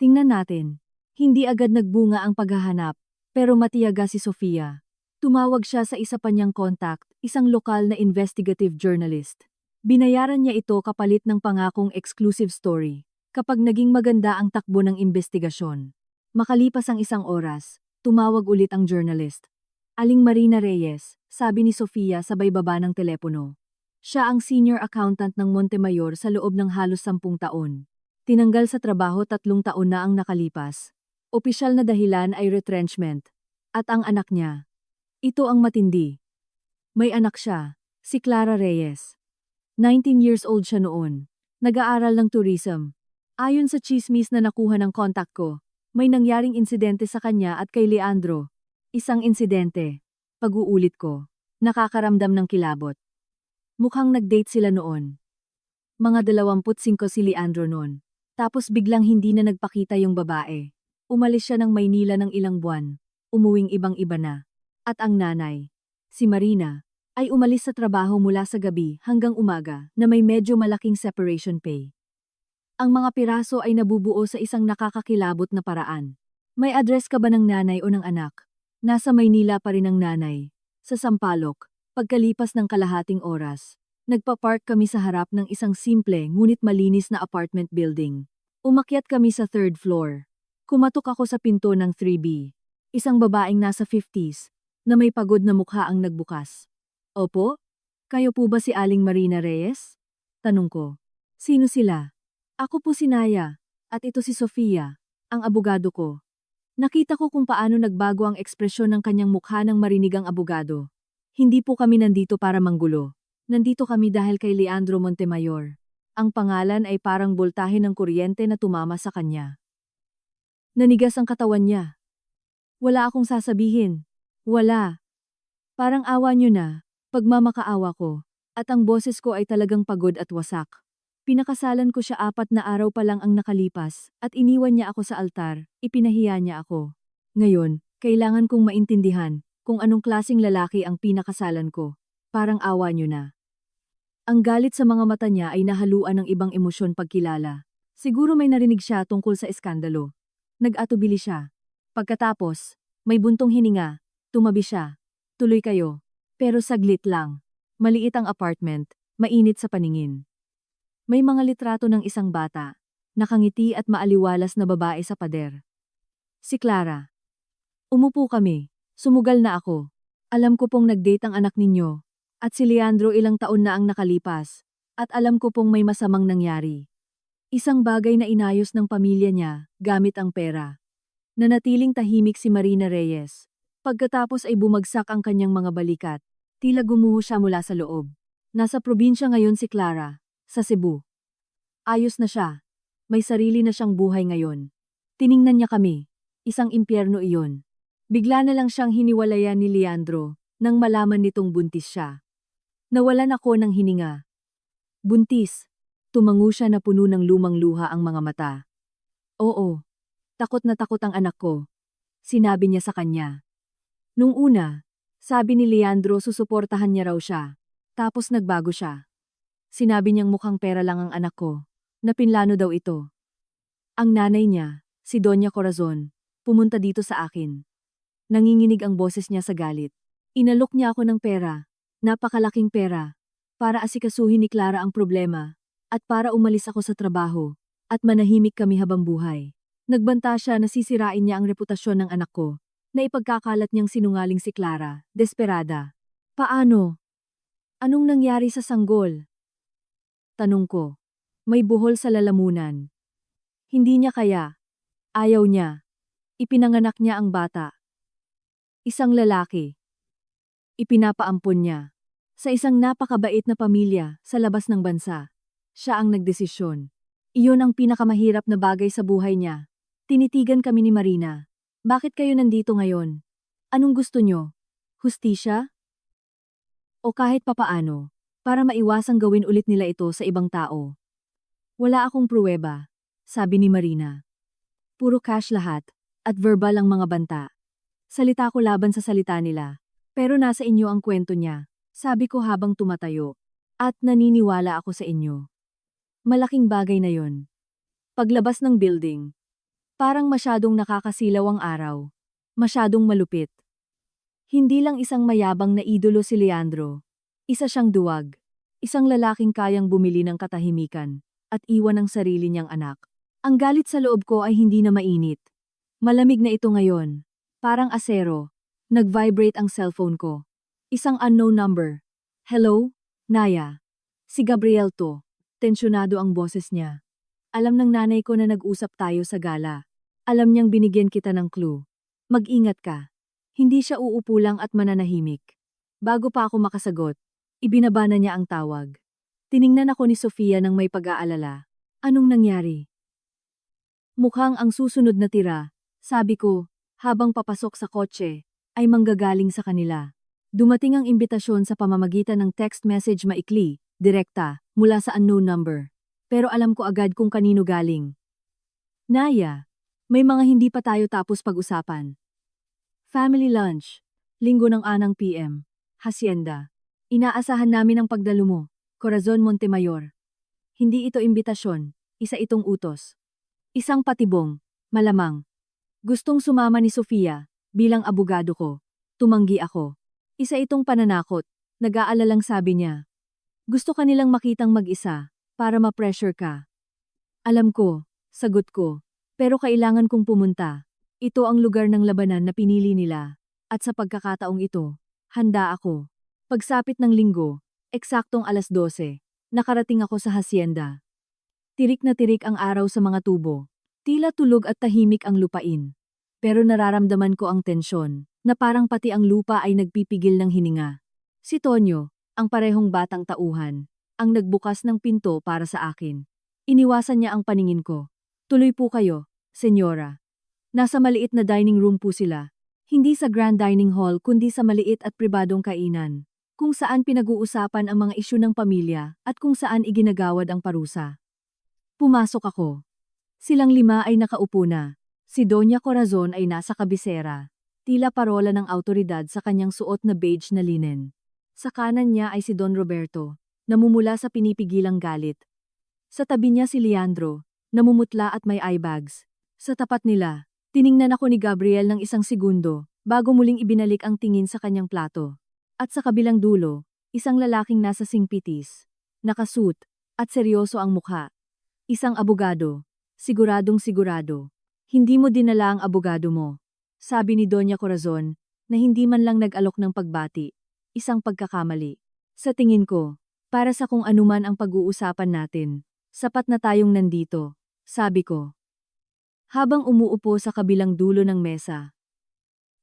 Tingnan natin. Hindi agad nagbunga ang paghahanap, pero matiyaga si Sofia. Tumawag siya sa isa pa niyang contact, isang lokal na investigative journalist. Binayaran niya ito kapalit ng pangakong exclusive story. Kapag naging maganda ang takbo ng investigasyon. Makalipas ang 1 oras, tumawag ulit ang journalist. Aling Marina Reyes, sabi ni Sofia sabay baba ng telepono. Siya ang senior accountant ng Montemayor sa loob ng halos 10 taon. Tinanggal sa trabaho 3 taon na ang nakalipas. Opisyal na dahilan ay retrenchment. At ang anak niya. Ito ang matindi. May anak siya, si Clara Reyes. 19 years old siya noon. Nag-aaral ng tourism. Ayon sa chismis na nakuha ng contact ko, may nangyaring insidente sa kanya at kay Leandro. Isang insidente. Pag-uulit ko. Nakakaramdam ng kilabot. Mukhang nag-date sila noon. Mga 25 si Leandro noon. Tapos biglang hindi na nagpakita yung babae. Umalis siya ng Maynila ng ilang buwan. Umuwing ibang-iba na. At ang nanay, si Marina, ay umalis sa trabaho mula sa gabi hanggang umaga na may medyo malaking separation pay. Ang mga piraso ay nabubuo sa isang nakakakilabot na paraan. May address ka ba ng nanay o ng anak? Nasa Maynila pa rin ang nanay. Sa Sampaloc, pagkalipas ng kalahating oras, nagpa-park kami sa harap ng isang simple ngunit malinis na apartment building. Umakyat kami sa 3rd floor. Kumatok ako sa pinto ng 3B. Isang babaeng nasa 50s, na may pagod na mukha ang nagbukas. Opo? Kayo po ba si Aling Marina Reyes? Tanong ko. Sino sila? Ako po si Naya, at ito si Sofia, ang abogado ko. Nakita ko kung paano nagbago ang ekspresyon ng kanyang mukha nang marinig ang abogado. Hindi po kami nandito para manggulo. Nandito kami dahil kay Leandro Montemayor. Ang pangalan ay parang boltahe ng kuryente na tumama sa kanya. Nanigas ang katawan niya. Wala akong sasabihin. Wala. Parang awa niyo na. Pagmamakaawa ko, at ang boses ko ay talagang pagod at wasak. Pinakasalan ko siya 4 na araw pa lang ang nakalipas, at iniwan niya ako sa altar, ipinahiya niya ako. Ngayon, kailangan kong maintindihan kung anong klaseng lalaki ang pinakasalan ko. Parang awa niyo na. Ang galit sa mga mata niya ay nahaluan ng ibang emosyon pagkilala. Siguro may narinig siya tungkol sa eskandalo. Nag-atubili siya. Pagkatapos, may buntong hininga, tumabi siya. Tuloy kayo. Pero saglit lang. Maliit ang apartment, mainit sa paningin. May mga litrato ng isang bata, nakangiti at maaliwalas na babae sa pader. Si Clara. Umupo kami. Sumugal na ako. Alam ko pong nag-date ang anak ninyo. At si Leandro ilang taon na ang nakalipas. At alam ko pong may masamang nangyari. Isang bagay na inayos ng pamilya niya, gamit ang pera. Nanatiling tahimik si Marina Reyes. Pagkatapos ay bumagsak ang kanyang mga balikat. Tila gumuho siya mula sa loob. Nasa probinsya ngayon si Clara, sa Cebu. Ayos na siya. May sarili na siyang buhay ngayon. Tiningnan niya kami. Isang impyerno iyon. Bigla na lang siyang hiniwalayan ni Leandro nang malaman nitong buntis siya. Nawalan ako ng hininga. Buntis. Tumango siya na puno ng lumang luha ang mga mata. Oo. Takot na takot ang anak ko. Sinabi niya sa kanya. Nung una, sabi ni Leandro susuportahan niya raw siya. Tapos nagbago siya. Sinabi niyang mukhang pera lang ang anak ko. Napinlano daw ito. Ang nanay niya, si Doña Corazon, pumunta dito sa akin. Nanginginig ang boses niya sa galit. Inalok niya ako ng pera, napakalaking pera, para asikasuhin ni Clara ang problema, at para umalis ako sa trabaho, at manahimik kami habang buhay. Nagbanta siya na sisirain niya ang reputasyon ng anak ko, na ipagkakalat niyang sinungaling si Clara, desperada. Paano? Anong nangyari sa sanggol? Tanong ko. May buhol sa lalamunan. Hindi niya kaya. Ayaw niya. Ipinanganak niya ang bata. Isang lalaki. Ipinapaampon niya. Sa isang napakabait na pamilya sa labas ng bansa. Siya ang nagdesisyon. Iyon ang pinakamahirap na bagay sa buhay niya. Tinitigan kami ni Marina. Bakit kayo nandito ngayon? Anong gusto niyo? Hustisya? O kahit papaano, para maiwasang gawin ulit nila ito sa ibang tao. Wala akong pruweba, sabi ni Marina. Puro cash lahat, at verbal ang mga banta. Salita ko laban sa salita nila. Pero nasa inyo ang kwento niya, sabi ko habang tumatayo. At naniniwala ako sa inyo. Malaking bagay na yon. Paglabas ng building. Parang masyadong nakakasilaw ang araw. Masyadong malupit. Hindi lang isang mayabang na idolo si Leandro. Isa siyang duwag. Isang lalaking kayang bumili ng katahimikan at iwan ang sarili niyang anak. Ang galit sa loob ko ay hindi na mainit. Malamig na ito ngayon. Parang asero. Nag-vibrate ang cellphone ko. Isang unknown number. Hello? Naya. Si Gabriel to. Tensyonado ang boses niya. Alam ng nanay ko na nag-usap tayo sa gala. Alam niyang binigyan kita ng clue. Mag-ingat ka. Hindi siya uupo lang at mananahimik. Bago pa ako makasagot, ibinaba na niya ang tawag. Tiningnan ako ni Sofia nang may pag-aalala. Anong nangyari? Mukhang ang susunod na tira, sabi ko, habang papasok sa kotse, ay manggagaling sa kanila. Dumating ang imbitasyon sa pamamagitan ng text message maikli, direkta, mula sa unknown number. Pero alam ko agad kung kanino galing. Naya, may mga hindi pa tayo tapos pag-usapan. Family lunch, linggo ng 6 PM, Hacienda. Inaasahan namin ang pagdalo mo, Corazon Montemayor. Hindi ito imbitasyon, isa itong utos. Isang patibong, malamang. Gustong sumama ni Sofia, bilang abogado ko. Tumanggi ako. Isa itong pananakot, nag-aalalang sabi niya. Gusto ka nilang makitang mag-isa, para ma-pressure ka. Alam ko, sagot ko, pero kailangan kong pumunta. Ito ang lugar ng labanan na pinili nila, at sa pagkakataong ito, handa ako. Pagsapit ng linggo, eksaktong 12:00, nakarating ako sa hacienda. Tirik na tirik ang araw sa mga tubo. Tila tulog at tahimik ang lupain. Pero nararamdaman ko ang tensyon, na parang pati ang lupa ay nagpipigil ng hininga. Si Tonyo, ang parehong batang tauhan, ang nagbukas ng pinto para sa akin. Iniwasan niya ang paningin ko. Tuloy po kayo, senyora. Nasa maliit na dining room po sila. Hindi sa grand dining hall kundi sa maliit at pribadong kainan. kung saan pinag-uusapan ang mga isyu ng pamilya at kung saan iginagawad ang parusa. Pumasok ako. Silang 5 ay nakaupo na. Si Doña Corazon ay nasa kabisera. Tila parola ng awtoridad sa kanyang suot na beige na linen. Sa kanan niya ay si Don Roberto, namumula sa pinipigilang galit. Sa tabi niya si Leandro, namumutla at may eye bags. Sa tapat nila, tiningnan ako ni Gabriel ng isang segundo, bago muling ibinalik ang tingin sa kanyang plato. At sa kabilang dulo, isang lalaking nasa singpitis, nakasuit, at seryoso ang mukha. Isang abogado, siguradong sigurado. Hindi mo dinala ang abogado mo, sabi ni Doña Corazon, na hindi man lang nag-alok ng pagbati. Isang pagkakamali. Sa tingin ko, para sa kung anuman ang pag-uusapan natin, sapat na tayong nandito, sabi ko. Habang umuupo sa kabilang dulo ng mesa.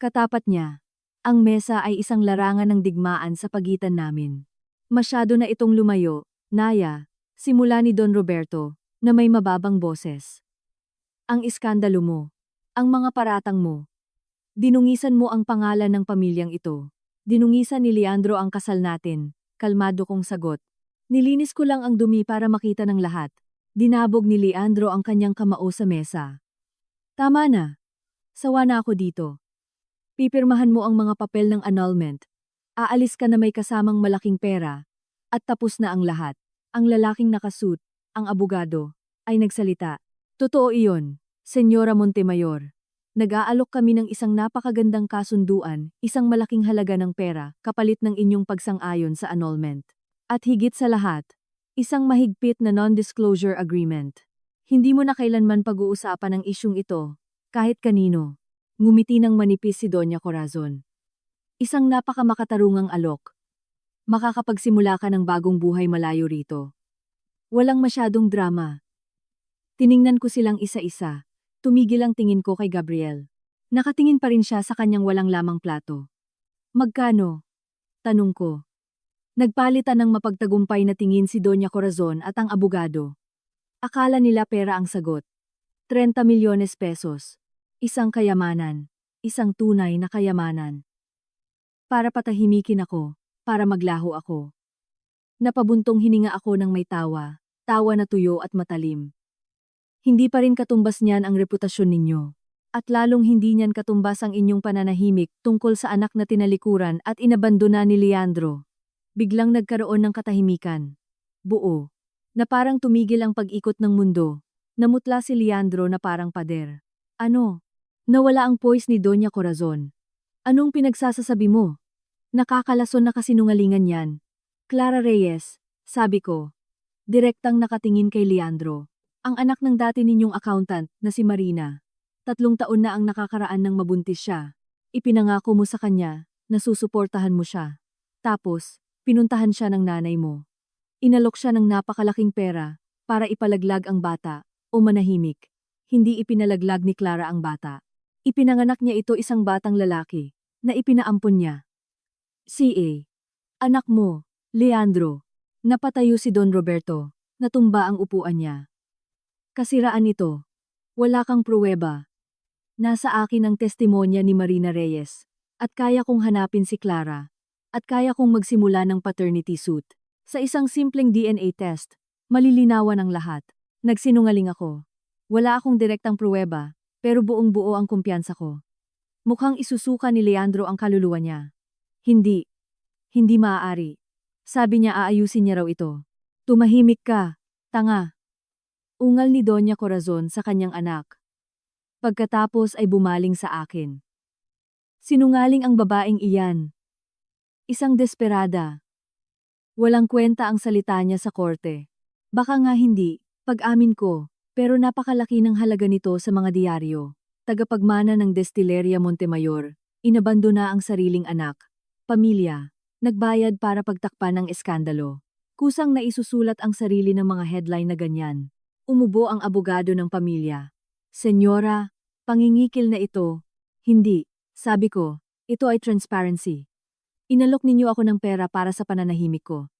Katapat niya, ang mesa ay isang larangan ng digmaan sa pagitan namin. Masyado na itong lumayo, Naya, simula ni Don Roberto, na may mababang boses. Ang iskandalo mo, ang mga paratang mo. Dinungisan mo ang pangalan ng pamilyang ito. Dinungisan ni Leandro ang kasal natin, kalmado kong sagot. Nilinis ko lang ang dumi para makita ng lahat. Dinabog ni Leandro ang kanyang kamao sa mesa. Tama na. Sawa na ako dito. Pipirmahan mo ang mga papel ng annulment. Aalis ka na may kasamang malaking pera. At tapos na ang lahat. Ang lalaking nakasuit, ang abogado, ay nagsalita. Totoo iyon, Senyora Montemayor. Nag-aalok kami ng isang napakagandang kasunduan, isang malaking halaga ng pera, kapalit ng inyong pagsang-ayon sa annulment. At higit sa lahat, isang mahigpit na non-disclosure agreement. Hindi mo na kailanman pag-uusapan ang isyung ito, kahit kanino. Ngumiti ng manipis si Doña Corazon. Isang napakamakatarungang alok. Makakapagsimula ka ng bagong buhay malayo rito. Walang masyadong drama. Tiningnan ko silang isa-isa. Tumigil ang tingin ko kay Gabriel. Nakatingin pa rin siya sa kanyang walang lamang plato. Magkano? Tanong ko. Nagpalitan ng mapagtagumpay na tingin si Doña Corazon at ang abogado. Akala nila pera ang sagot. 30 milyones pesos. Isang kayamanan. Isang tunay na kayamanan. Para patahimikin ako, para maglaho ako. Napabuntong hininga ako ng may tawa, tawa na tuyo at matalim. Hindi pa rin katumbas niyan ang reputasyon ninyo. At lalong hindi niyan katumbas ang inyong pananahimik tungkol sa anak na tinalikuran at inabandona ni Leandro. Biglang nagkaroon ng katahimikan. Buo. Na parang tumigil ang pag-ikot ng mundo. Namutla si Leandro na parang pader. Ano? Nawala ang poise ni Doña Corazon. Anong pinagsasasabi mo? Nakakalason na kasinungalingan yan. Clara Reyes, sabi ko. Direktang nakatingin kay Leandro. Ang anak ng dati ninyong accountant na si Marina. 3 taon na ang nakakaraan ng mabuntis siya. Ipinangako mo sa kanya na susuportahan mo siya. Tapos, pinuntahan siya ng nanay mo. Inalok siya ng napakalaking pera para ipalaglag ang bata o manahimik. Hindi ipinalaglag ni Clara ang bata. Ipinanganak niya ito isang batang lalaki na ipinaampon niya. C.A. Anak mo, Leandro. Napatayo si Don Roberto. Natumba ang upuan niya. Kasiraan ito. Wala kang pruweba. Nasa akin ang testimonya ni Marina Reyes. At kaya kong hanapin si Clara. At kaya kong magsimula ng paternity suit. Sa isang simpleng DNA test, malilinawan ang lahat. Nagsinungaling ako. Wala akong direktang pruweba, pero buong-buo ang kumpiyansa ko. Mukhang isusuka ni Leandro ang kaluluwa niya. Hindi. Hindi maaari. Sabi niya aayusin niya raw ito. Tumahimik ka, tanga. Ungal ni Doña Corazon sa kanyang anak. Pagkatapos ay bumaling sa akin. Sinungaling ang babaeng iyan. Isang desperada. Walang kwenta ang salita niya sa korte. Baka nga hindi, pag-amin ko, pero napakalaki ng halaga nito sa mga diyaryo. Tagapagmana ng Destileria Montemayor, inabandona ang sariling anak, pamilya, nagbayad para pagtakpan ng eskandalo. Kusang naisusulat ang sarili ng mga headline na ganyan. Umubo ang abogado ng pamilya. Senyora, pangingikil na ito. Hindi, sabi ko, ito ay transparency. Inalok ninyo ako ng pera para sa pananahimik ko.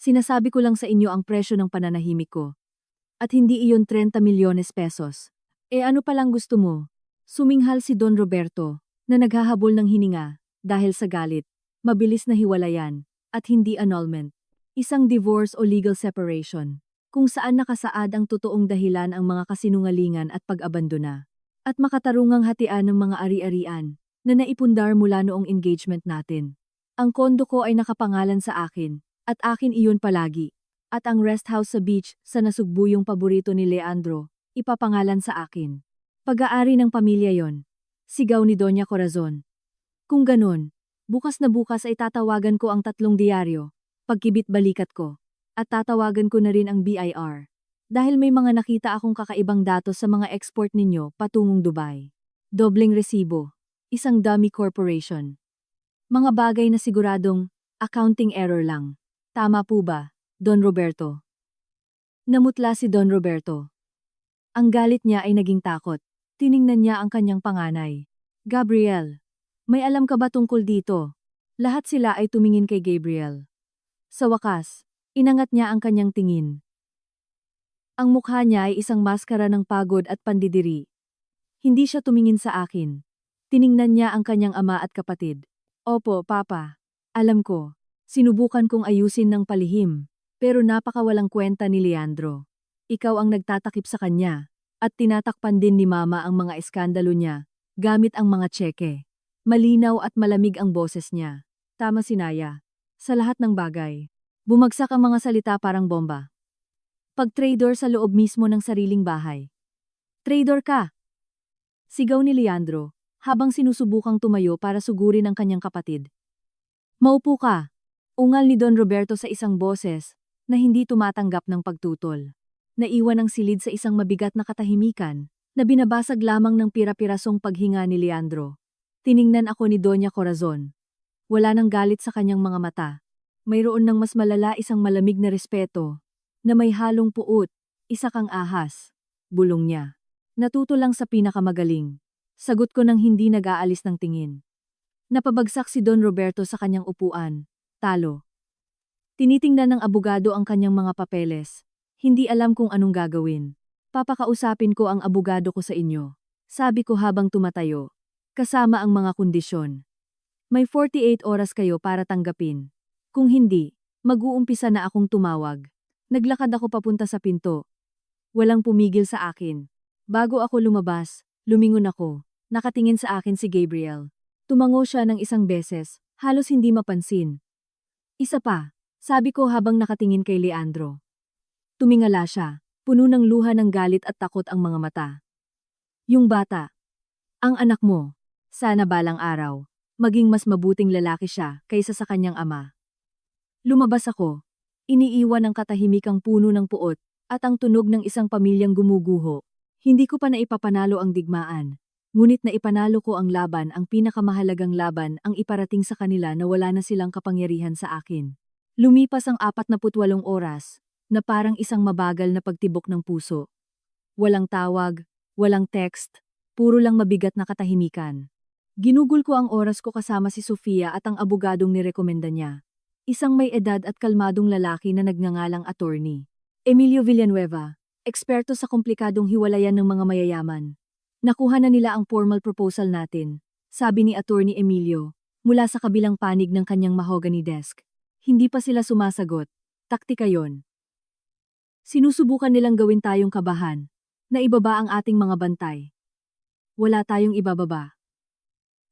Sinasabi ko lang sa inyo ang presyo ng pananahimik ko. At hindi iyon 30 milyones pesos. E ano palang gusto mo? Suminghal si Don Roberto, na naghahabol ng hininga, dahil sa galit, mabilis na hiwalayan, at hindi annulment. Isang divorce o legal separation, kung saan nakasaad ang totoong dahilan ang mga kasinungalingan at pag-abandona. At makatarungang hatian ng mga ari-arian na naipundar mula noong engagement natin. Ang kondo ko ay nakapangalan sa akin, at akin iyon palagi. At ang rest house sa beach sa nasugbuyong paborito ni Leandro, ipapangalan sa akin. Pag-aari ng pamilya yon. Sigaw ni Doña Corazon. Kung ganon, bukas na bukas ay tatawagan ko ang 3 diaryo, pagkibit balikat ko, at tatawagan ko na rin ang BIR. Dahil may mga nakita akong kakaibang datos sa mga export ninyo patungong Dubai. Dobleng resibo. Isang dummy corporation. Mga bagay na siguradong accounting error lang. Tama po ba, Don Roberto? Namutla si Don Roberto. Ang galit niya ay naging takot. Tiningnan niya ang kanyang panganay. Gabriel, may alam ka ba tungkol dito? Lahat sila ay tumingin kay Gabriel. Sa wakas, inangat niya ang kanyang tingin. Ang mukha niya ay isang maskara ng pagod at pandidiri. Hindi siya tumingin sa akin. Tiningnan niya ang kanyang ama at kapatid. Opo, Papa. Alam ko. Sinubukan kong ayusin ng palihim. Pero napakawalang kwenta ni Leandro. Ikaw ang nagtatakip sa kanya. At tinatakpan din ni Mama ang mga eskandalo niya, gamit ang mga tseke. Malinaw at malamig ang boses niya. Tama si Naya. Sa lahat ng bagay. Bumagsak ang mga salita parang bomba. Pag-trader sa loob mismo ng sariling bahay. Trader ka! Sigaw ni Leandro, habang sinusubukang tumayo para sugurin ang kanyang kapatid. Maupo ka! Ungal ni Don Roberto sa isang boses, na hindi tumatanggap ng pagtutol. Naiwan ang silid sa isang mabigat na katahimikan, na binabasag lamang ng pira-pirasong paghinga ni Leandro. Tiningnan ako ni Doña Corazon. Wala nang galit sa kanyang mga mata. Mayroon ng mas malala isang malamig na respeto, na may halong puot, isa kang ahas. Bulong niya. Natuto lang sa pinakamagaling. Sagot ko nang hindi nag-aalis ng tingin. Napabagsak si Don Roberto sa kanyang upuan. Talo. Tinitingnan ng abogado ang kanyang mga papeles. Hindi alam kung anong gagawin. Papakausapin ko ang abogado ko sa inyo. Sabi ko habang tumatayo. Kasama ang mga kondisyon. May 48 oras kayo para tanggapin. Kung hindi, mag-uumpisa na akong tumawag. Naglakad ako papunta sa pinto. Walang pumigil sa akin. Bago ako lumabas, lumingon ako. Nakatingin sa akin si Gabriel. Tumango siya ng isang beses, halos hindi mapansin. Isa pa, sabi ko habang nakatingin kay Leandro. Tumingala siya, puno ng luha ng galit at takot ang mga mata. Yung bata. Ang anak mo. Sana balang araw, maging mas mabuting lalaki siya kaysa sa kanyang ama. Lumabas ako. Iniiwan ang katahimikang puno ng puot at ang tunog ng isang pamilyang gumuguho. Hindi ko pa naipapanalo ang digmaan. Ngunit naipanalo ko ang laban, ang pinakamahalagang laban ang iparating sa kanila na wala na silang kapangyarihan sa akin. Lumipas ang 48 oras, na parang isang mabagal na pagtibok ng puso. Walang tawag, walang text, puro lang mabigat na katahimikan. Ginugol ko ang oras ko kasama si Sofia at ang abogadong nirekomenda niya. Isang may edad at kalmadong lalaki na nagngangalang attorney. Emilio Villanueva, eksperto sa komplikadong hiwalayan ng mga mayayaman. Nakuha na nila ang formal proposal natin, sabi ni Attorney Emilio, mula sa kabilang panig ng kanyang mahogany desk. Hindi pa sila sumasagot. Taktika yon. Sinusubukan nilang gawin tayong kabahan, na ibaba ang ating mga bantay. Wala tayong ibababa.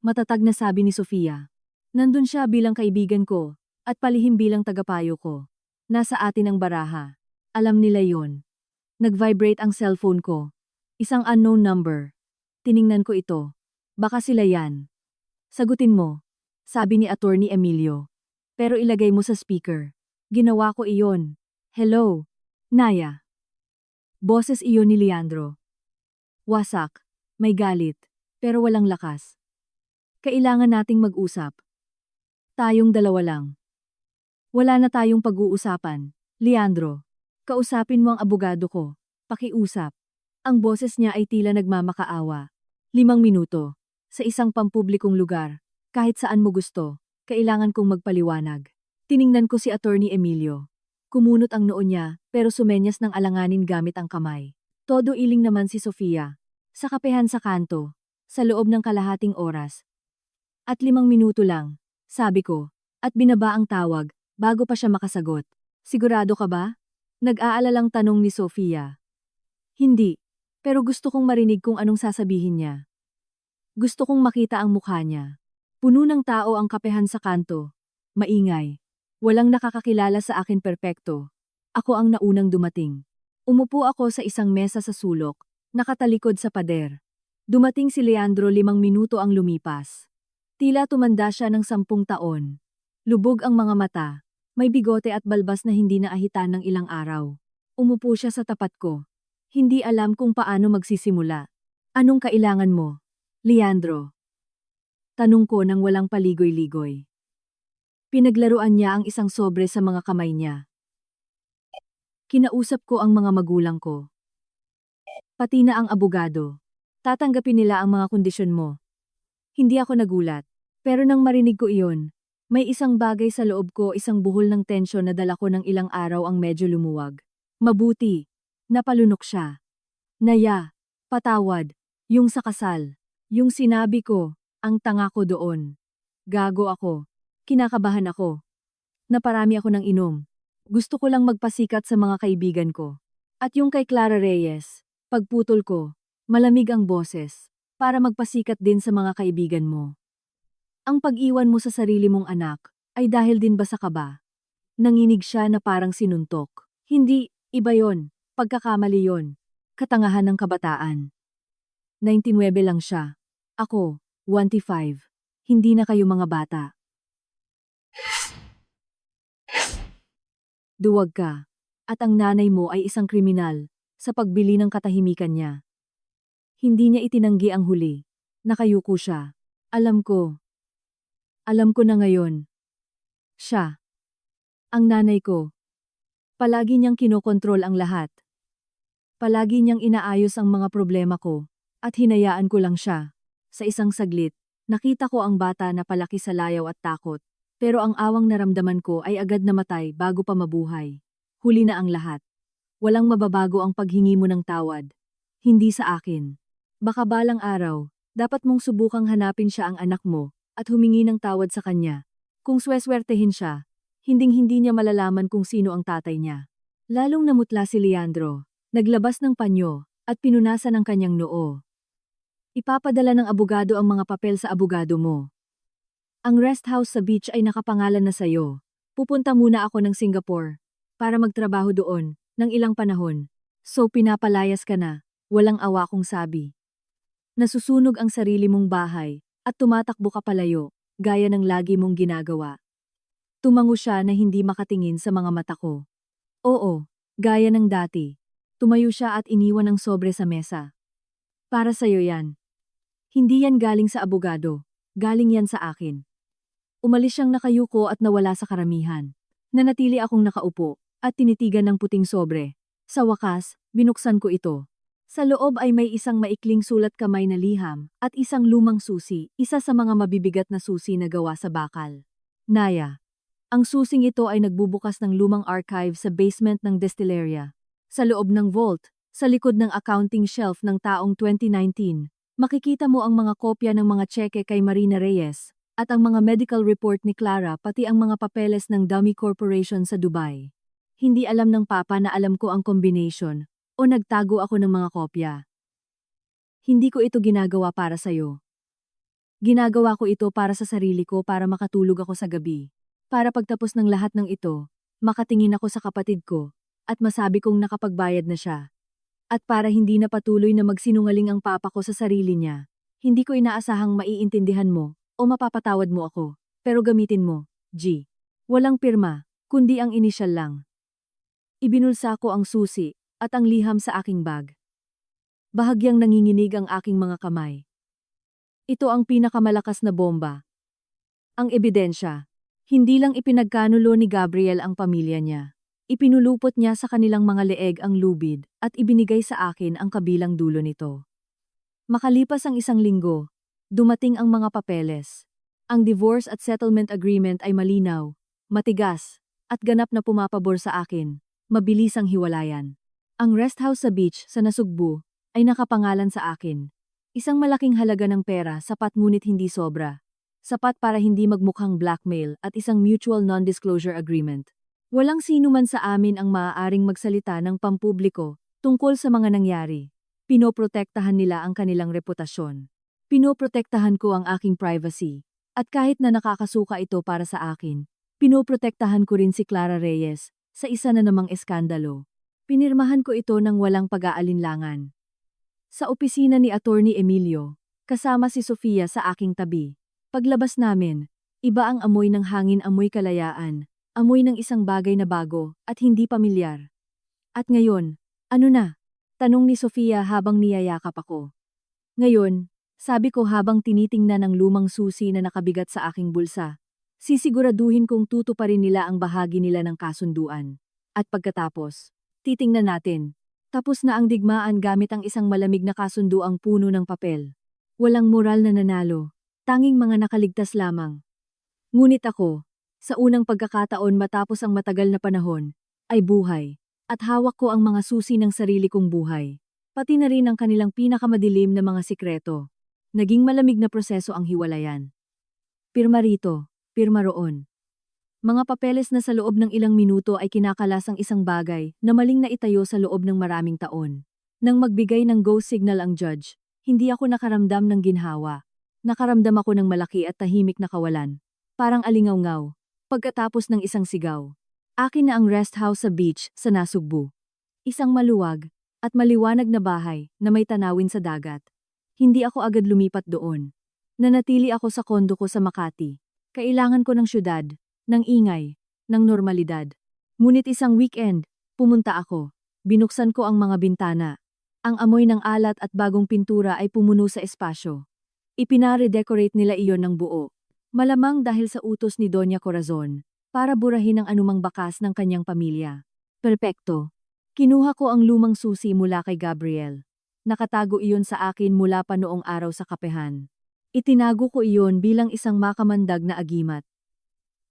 Matatag na sabi ni Sofia. Nandun siya bilang kaibigan ko, at palihim bilang tagapayo ko. Nasa atin ang baraha. Alam nila yon. Nag-vibrate ang cellphone ko. Isang unknown number. Tiningnan ko ito. Baka sila yan. Sagutin mo, sabi ni Attorney Emilio. Pero ilagay mo sa speaker. Ginawa ko iyon. Hello, Naya. Boses iyon ni Leandro. Wasak, may galit, pero walang lakas. Kailangan nating mag-usap. Tayong dalawa lang. Wala na tayong pag-uusapan. Leandro, kausapin mo ang abogado ko. Pakiusap. Ang boses niya ay tila nagmamakaawa. 5 minuto. Sa isang pampublikong lugar. Kahit saan mo gusto. Kailangan kong magpaliwanag. Tiningnan ko si Attorney Emilio. Kumunot ang noo niya, pero sumenyas ng alanganin gamit ang kamay. Todo iling naman si Sofia. Sa kapehan sa kanto. Sa loob ng kalahating oras. At 5 minuto lang. Sabi ko. At binaba ang tawag. bago pa siya makasagot. Sigurado ka ba? Nag-aalalang tanong ni Sofia. Hindi, pero gusto kong marinig kung anong sasabihin niya. Gusto kong makita ang mukha niya. Puno ng tao ang kapehan sa kanto. Maingay. Walang nakakakilala sa akin perpekto. Ako ang naunang dumating. Umupo ako sa isang mesa sa sulok, nakatalikod sa pader. Dumating si Leandro 5 minuto ang lumipas. Tila tumanda siya ng 10 taon. Lubog ang mga mata, may bigote at balbas na hindi naahitan ng ilang araw. Umupo siya sa tapat ko. Hindi alam kung paano magsisimula. Anong kailangan mo, Leandro? Tanong ko nang walang paligoy-ligoy. Pinaglaruan niya ang isang sobre sa mga kamay niya. Kinausap ko ang mga magulang ko. Pati na ang abogado. Tatanggapin nila ang mga kondisyon mo. Hindi ako nagulat. Pero nang marinig ko iyon, may isang bagay sa loob ko, isang buhol ng tensyon na dala ko ng ilang araw ang medyo lumuwag. Mabuti. Napalunok siya. Naya. Patawad. Yung sa kasal. Yung sinabi ko, ang tanga ko doon. Gago ako. Kinakabahan ako. Naparami ako ng inom. Gusto ko lang magpasikat sa mga kaibigan ko. At yung kay Clara Reyes, pagputol ko, malamig ang boses, para magpasikat din sa mga kaibigan mo. Ang pag-iwan mo sa sarili mong anak, ay dahil din ba sa kaba? Nanginig siya na parang sinuntok. Hindi, iba yon, pagkakamali yon. Katangahan ng kabataan. 99 lang siya. Ako, 25. Hindi na kayo mga bata. Duwag ka. At ang nanay mo ay isang kriminal sa pagbili ng katahimikan niya. Hindi niya itinanggi ang huli. Nakayuko siya. Alam ko. Alam ko na ngayon. Siya. Ang nanay ko. Palagi niyang kinokontrol ang lahat. Palagi niyang inaayos ang mga problema ko. At hinayaan ko lang siya. Sa isang saglit, nakita ko ang bata na palaki sa layaw at takot. Pero ang awang naramdaman ko ay agad namatay bago pa mabuhay. Huli na ang lahat. Walang mababago ang paghingi mo ng tawad. Hindi sa akin. Baka balang araw, dapat mong subukang hanapin siya ang anak mo at humingi ng tawad sa kanya. Kung sweswertehin siya, hinding-hindi niya malalaman kung sino ang tatay niya. Lalong namutla si Leandro, naglabas ng panyo at pinunasan ang kanyang noo. Ipapadala ng abogado ang mga papel sa abogado mo. Ang rest house sa beach ay nakapangalan na sa'yo. Pupunta muna ako ng Singapore para magtrabaho doon ng ilang panahon. So pinapalayas ka na, walang awa kong sabi. Nasusunog ang sarili mong bahay at tumatakbo ka palayo, gaya ng lagi mong ginagawa. Tumango siya na hindi makatingin sa mga mata ko. Oo, gaya ng dati. Tumayo siya at iniwan ang sobre sa mesa. Para sa'yo yan. Hindi yan galing sa abogado, galing yan sa akin. Umalis siyang nakayuko at nawala sa karamihan. Nanatili akong nakaupo at tinitigan ng puting sobre. Sa wakas, binuksan ko ito. Sa loob ay may isang maikling sulat kamay na liham at isang lumang susi, isa sa mga mabibigat na susi na gawa sa bakal. Naya. Ang susing ito ay nagbubukas ng lumang archive sa basement ng Destileria. Sa loob ng vault, sa likod ng accounting shelf ng taong 2019, makikita mo ang mga kopya ng mga tseke kay Marina Reyes, at ang mga medical report ni Clara pati ang mga papeles ng Dummy Corporation sa Dubai. Hindi alam ng papa na alam ko ang combination o nagtago ako ng mga kopya. Hindi ko ito ginagawa para sa'yo. Ginagawa ko ito para sa sarili ko para makatulog ako sa gabi. Para pagtapos ng lahat ng ito, makatingin ako sa kapatid ko at masabi kong nakapagbayad na siya. At para hindi na patuloy na magsinungaling ang papa ko sa sarili niya, hindi ko inaasahang maiintindihan mo o mapapatawad mo ako, pero gamitin mo, G. Walang pirma, kundi ang inisyal lang. Ibinulsa ko ang susi at ang liham sa aking bag. Bahagyang nanginginig ang aking mga kamay. Ito ang pinakamalakas na bomba. Ang ebidensya, hindi lang ipinagkanulo ni Gabriel ang pamilya niya. Ipinulupot niya sa kanilang mga leeg ang lubid at ibinigay sa akin ang kabilang dulo nito. Makalipas ang 1 linggo, dumating ang mga papeles. Ang divorce at settlement agreement ay malinaw, matigas, at ganap na pumapabor sa akin. Mabilis ang hiwalayan. Ang rest house sa beach sa Nasugbu ay nakapangalan sa akin. Isang malaking halaga ng pera, sapat ngunit hindi sobra. Sapat para hindi magmukhang blackmail at isang mutual non-disclosure agreement. Walang sino man sa amin ang maaaring magsalita ng pampubliko tungkol sa mga nangyari. Pinoprotektahan nila ang kanilang reputasyon. Pinoprotektahan ko ang aking privacy. At kahit na nakakasuka ito para sa akin, pinoprotektahan ko rin si Clara Reyes sa isa na namang eskandalo. Pinirmahan ko ito ng walang pag-aalinlangan. Sa opisina ni Attorney Emilio, kasama si Sofia sa aking tabi. Paglabas namin, iba ang amoy ng hangin, amoy kalayaan, amoy ng isang bagay na bago at hindi pamilyar. At ngayon, ano na? Tanong ni Sofia habang niyayakap ako. Ngayon, sabi ko habang tinitingnan ang lumang susi na nakabigat sa aking bulsa, sisiguraduhin kong tutuparin nila ang bahagi nila ng kasunduan. At pagkatapos, titingnan natin. Tapos na ang digmaan gamit ang isang malamig na kasunduang puno ng papel. Walang moral na nanalo. Tanging mga nakaligtas lamang. Ngunit ako, sa unang pagkakataon matapos ang matagal na panahon, ay buhay, at hawak ko ang mga susi ng sarili kong buhay. Pati na rin ang kanilang pinakamadilim na mga sikreto. Naging malamig na proseso ang hiwalayan. Pirma rito, pirma roon. Mga papeles na sa loob ng ilang minuto ay kinakalas ang isang bagay na maling naitayo sa loob ng maraming taon. Nang magbigay ng go signal ang judge, hindi ako nakaramdam ng ginhawa. Nakaramdam ako ng malaki at tahimik na kawalan. Parang alingaw-ngaw. Pagkatapos ng isang sigaw. Akin na ang rest house sa beach sa Nasugbu. Isang maluwag at maliwanag na bahay na may tanawin sa dagat. Hindi ako agad lumipat doon. Nanatili ako sa kondo ko sa Makati. Kailangan ko ng syudad, ng ingay, ng normalidad. Ngunit isang weekend, pumunta ako. Binuksan ko ang mga bintana. Ang amoy ng alat at bagong pintura ay pumuno sa espasyo. Ipinaredecorate nila iyon ng buo. Malamang dahil sa utos ni Doña Corazon, para burahin ang anumang bakas ng kanyang pamilya. Perpekto. Kinuha ko ang lumang susi mula kay Gabriel. Nakatago iyon sa akin mula pa noong araw sa kapehan. Itinago ko iyon bilang isang makamandag na agimat.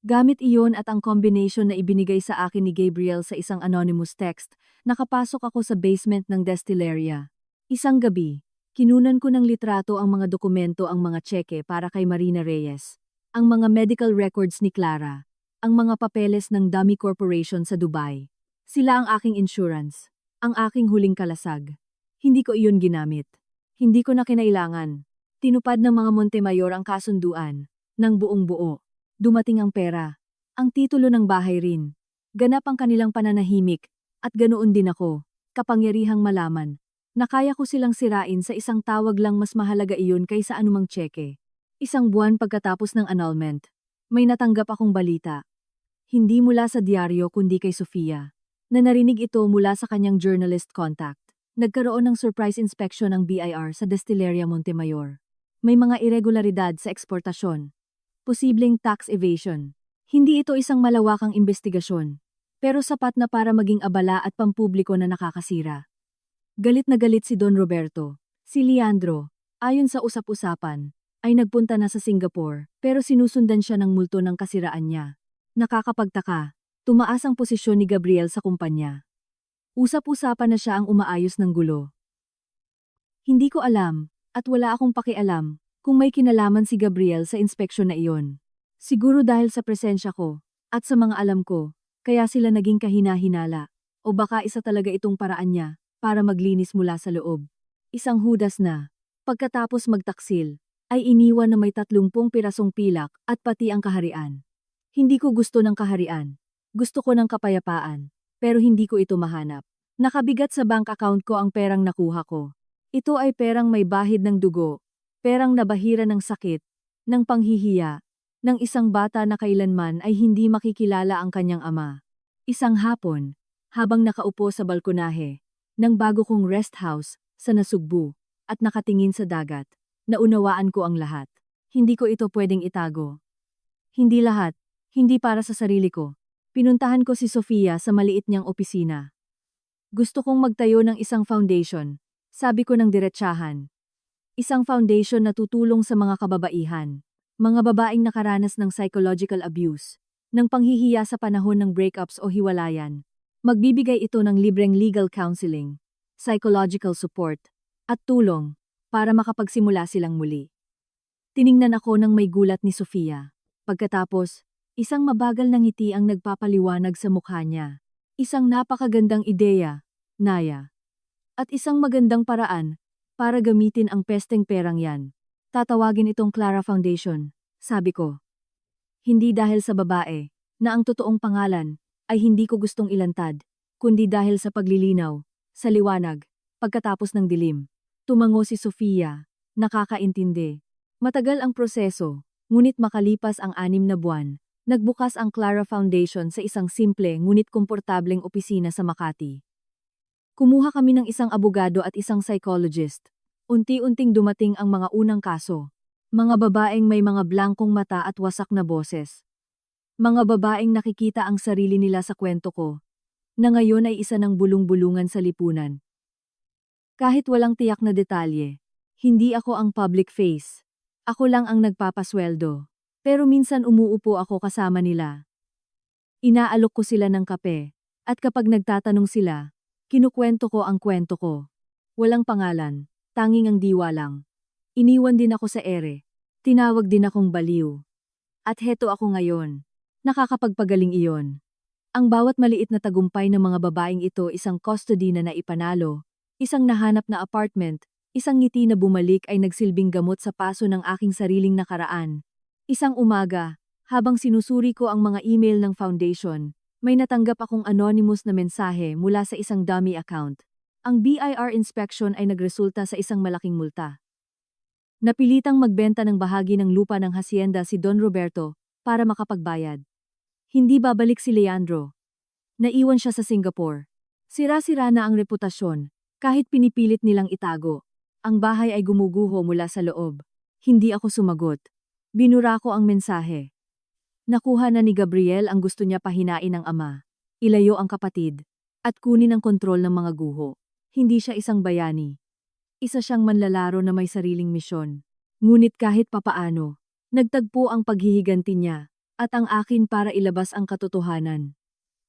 Gamit iyon at ang combination na ibinigay sa akin ni Gabriel sa isang anonymous text, nakapasok ako sa basement ng Destileria. Isang gabi, kinunan ko ng litrato ang mga dokumento, ang mga tseke para kay Marina Reyes, ang mga medical records ni Clara, ang mga papeles ng Dummy Corporation sa Dubai. Sila ang aking insurance, ang aking huling kalasag. Hindi ko iyon ginamit. Hindi ko na kinailangan. Tinupad ng mga Montemayor ang kasunduan, ng buong buo. Dumating ang pera, ang titulo ng bahay rin. Ganap ang kanilang pananahimik, at ganoon din ako, kapangyarihang malaman. Na kaya ko silang sirain sa isang tawag lang, mas mahalaga iyon kaysa anumang tseke. Isang buwan pagkatapos ng annulment, may natanggap akong balita. Hindi mula sa diaryo kundi kay Sofia, na narinig ito mula sa kanyang journalist contact. Nagkaroon ng surprise inspection ng BIR sa Destileria Montemayor. May mga irregularidad sa eksportasyon. Posibleng tax evasion. Hindi ito isang malawakang investigasyon, pero sapat na para maging abala at pampubliko na nakakasira. Galit na galit si Don Roberto. Si Leandro, ayon sa usap-usapan, ay nagpunta na sa Singapore, pero sinusundan siya ng multo ng kasiraan niya. Nakakapagtaka, tumaas ang posisyon ni Gabriel sa kumpanya. Usap-usapan na siya ang umaayos ng gulo. Hindi ko alam, at wala akong pakialam, kung may kinalaman si Gabriel sa inspeksyon na iyon. Siguro dahil sa presensya ko, at sa mga alam ko, kaya sila naging kahina-hinala, o baka isa talaga itong paraan niya, para maglinis mula sa loob. Isang hudas na, pagkatapos magtaksil, ay iniwan na may 30 pirasong pilak at pati ang kaharian. Hindi ko gusto ng kaharian. Gusto ko ng kapayapaan, pero hindi ko ito mahanap. Nakabigat sa bank account ko ang perang nakuha ko. Ito ay perang may bahid ng dugo, perang nabahira ng sakit, ng panghihiya, ng isang bata na kailanman ay hindi makikilala ang kanyang ama. Isang hapon, habang nakaupo sa balkonahe, ng bago kong rest house sa Nasugbu, at nakatingin sa dagat, naunawaan ko ang lahat. Hindi ko ito pwedeng itago. Hindi lahat, hindi para sa sarili ko. Pinuntahan ko si Sofia sa maliit niyang opisina. Gusto kong magtayo ng isang foundation, sabi ko ng diretsahan. Isang foundation na tutulong sa mga kababaihan, mga babaeng nakaranas ng psychological abuse, ng panghihiya sa panahon ng breakups o hiwalayan. Magbibigay ito ng libreng legal counseling, psychological support, at tulong para makapagsimula silang muli. Tiningnan ako ng may gulat ni Sofia. Pagkatapos, isang mabagal na ngiti ang nagpapaliwanag sa mukha niya. Isang napakagandang ideya, Naya. At isang magandang paraan para gamitin ang pesteng perang yan. Tatawagin itong Clara Foundation, sabi ko. Hindi dahil sa babae, na ang totoong pangalan ay hindi ko gustong ilantad, kundi dahil sa paglilinaw, sa liwanag, pagkatapos ng dilim. Tumango si Sofia, nakakaintindi. Matagal ang proseso, ngunit makalipas ang 6 na buwan, nagbukas ang Clara Foundation sa isang simple ngunit komportableng opisina sa Makati. Kumuha kami ng isang abogado at isang psychologist. Unti-unting dumating ang mga unang kaso. Mga babaeng may mga blankong mata at wasak na boses. Mga babaeng nakikita ang sarili nila sa kwento ko, na ngayon ay isa ng bulong-bulungan sa lipunan. Kahit walang tiyak na detalye, hindi ako ang public face. Ako lang ang nagpapasweldo. Pero minsan umuupo ako kasama nila. Inaalok ko sila ng kape, at kapag nagtatanong sila, kinukwento ko ang kwento ko. Walang pangalan, tanging ang diwa lang. Iniwan din ako sa ere. Tinawag din akong baliw. At heto ako ngayon. Nakakapagpagaling iyon. Ang bawat maliit na tagumpay ng mga babaeng ito isang custody na naipanalo, isang nahanap na apartment, isang ngiti na bumalik ay nagsilbing gamot sa paso ng aking sariling nakaraan. Isang umaga, habang sinusuri ko ang mga email ng foundation, may natanggap akong anonymous na mensahe mula sa isang dummy account. Ang BIR inspection ay nagresulta sa isang malaking multa. Napilitang magbenta ng bahagi ng lupa ng hacienda si Don Roberto para makapagbayad. Hindi babalik si Leandro. Naiwan siya sa Singapore. Sira-sira na ang reputasyon, kahit pinipilit nilang itago. Ang bahay ay gumuguho mula sa loob. Hindi ako sumagot. Binura ko ang mensahe. Nakuha na ni Gabriel ang gusto niya pahinain ng ama. Ilayo ang kapatid. At kunin ang kontrol ng mga guho. Hindi siya isang bayani. Isa siyang manlalaro na may sariling misyon. Ngunit kahit papaano, nagtagpo ang paghihiganti niya, at ang akin para ilabas ang katotohanan.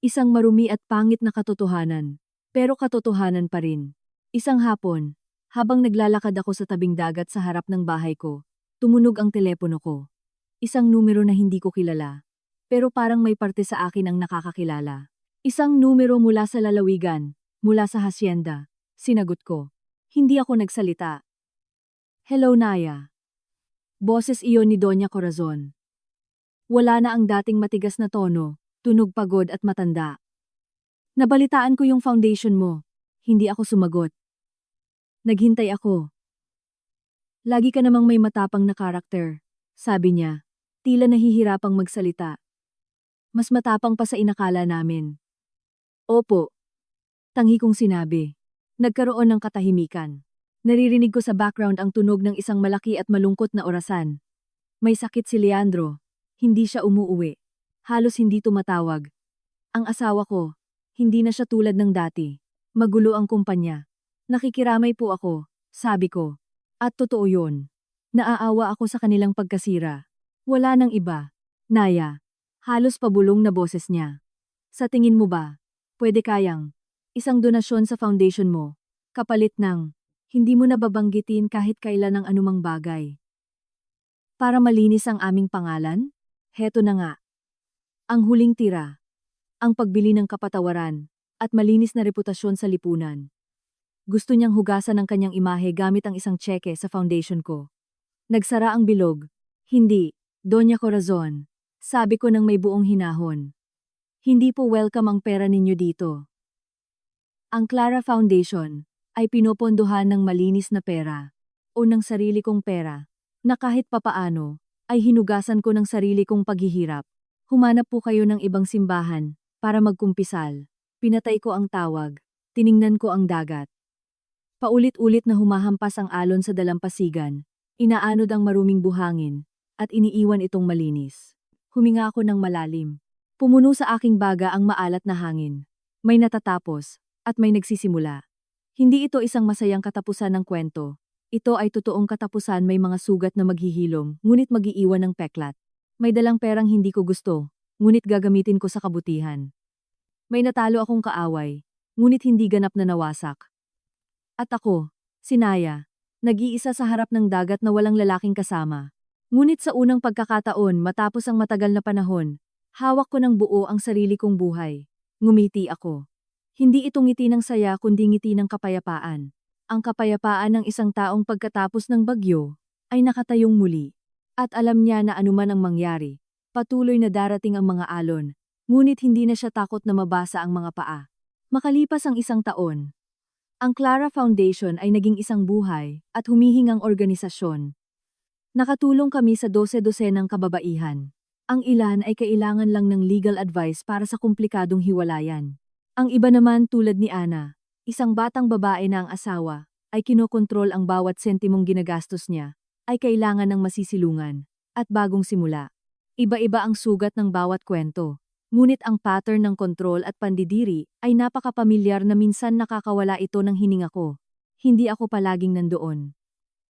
Isang marumi at pangit na katotohanan, pero katotohanan pa rin. Isang hapon, habang naglalakad ako sa tabing dagat sa harap ng bahay ko, tumunog ang telepono ko. Isang numero na hindi ko kilala, pero parang may parte sa akin ang nakakakilala. Isang numero mula sa lalawigan, mula sa hacienda. Sinagot ko. Hindi ako nagsalita. Hello, Naya. Boses iyon ni Doña Corazon. Wala na ang dating matigas na tono, tunog pagod at matanda. Nabalitaan ko yung foundation mo. Hindi ako sumagot. Naghintay ako. Lagi ka namang may matapang na karakter, sabi niya. Tila nahihirapang magsalita. Mas matapang pa sa inakala namin. Opo. Tangi kong sinabi. Nagkaroon ng katahimikan. Naririnig ko sa background ang tunog ng isang malaki at malungkot na orasan. May sakit si Leandro. Hindi siya umuuwi. Halos hindi tumatawag. Ang asawa ko, hindi na siya tulad ng dati. Magulo ang kumpanya. Nakikiramay po ako, sabi ko. At totoo yun. Naaawa ako sa kanilang pagkasira. Wala nang iba. Naya. Halos pabulong na boses niya. Sa tingin mo ba, pwede kayang isang donasyon sa foundation mo, kapalit ng hindi mo nababanggitin kahit kailan ng anumang bagay. Para malinis ang aming pangalan? Heto na nga. Ang huling tira. Ang pagbili ng kapatawaran at malinis na reputasyon sa lipunan. Gusto niyang hugasan ang kanyang imahe gamit ang isang tseke sa foundation ko. Nagsara ang bilog. Hindi, Doña Corazon. Sabi ko nang may buong hinahon. Hindi po welcome ang pera ninyo dito. Ang Clara Foundation ay pinopondohan ng malinis na pera o ng sarili kong pera na kahit papaano ay hinugasan ko ng sarili kong paghihirap. Humanap po kayo ng ibang simbahan para magkumpisal. Pinatay ko ang tawag. Tiningnan ko ang dagat. Paulit-ulit na humahampas ang alon sa dalampasigan. Inaanod ang maruming buhangin at iniiwan itong malinis. Huminga ako ng malalim. Pumuno sa aking baga ang maalat na hangin. May natatapos at may nagsisimula. Hindi ito isang masayang katapusan ng kwento. Ito ay totoong katapusan, may mga sugat na maghihilom, ngunit mag-iiwan ng peklat. May dalang perang hindi ko gusto, ngunit gagamitin ko sa kabutihan. May natalo akong kaaway, ngunit hindi ganap na nawasak. At ako, si Naya, nag-iisa sa harap ng dagat na walang lalaking kasama. Ngunit sa unang pagkakataon matapos ang matagal na panahon, hawak ko ng buo ang sarili kong buhay. Ngumiti ako. Hindi ito ngiti ng saya kundi ngiti ng kapayapaan. Ang kapayapaan ng isang taong pagkatapos ng bagyo ay nakatayong muli. At alam niya na anuman ang mangyari, patuloy na darating ang mga alon, ngunit hindi na siya takot na mabasa ang mga paa. Makalipas ang isang taon, ang Clara Foundation ay naging isang buhay at humihingang organisasyon. Nakatulong kami sa 12-dosenang kababaihan. Ang ilan ay kailangan lang ng legal advice para sa komplikadong hiwalayan. Ang iba naman tulad ni Ana, isang batang babae na ang asawa, ay kinokontrol ang bawat sentimong ginagastos niya, ay kailangan ng masisilungan, at bagong simula. Iba-iba ang sugat ng bawat kwento, ngunit ang pattern ng kontrol at pandidiri ay napakapamilyar na minsan nakakawala ito ng hininga ko. Hindi ako palaging nandoon.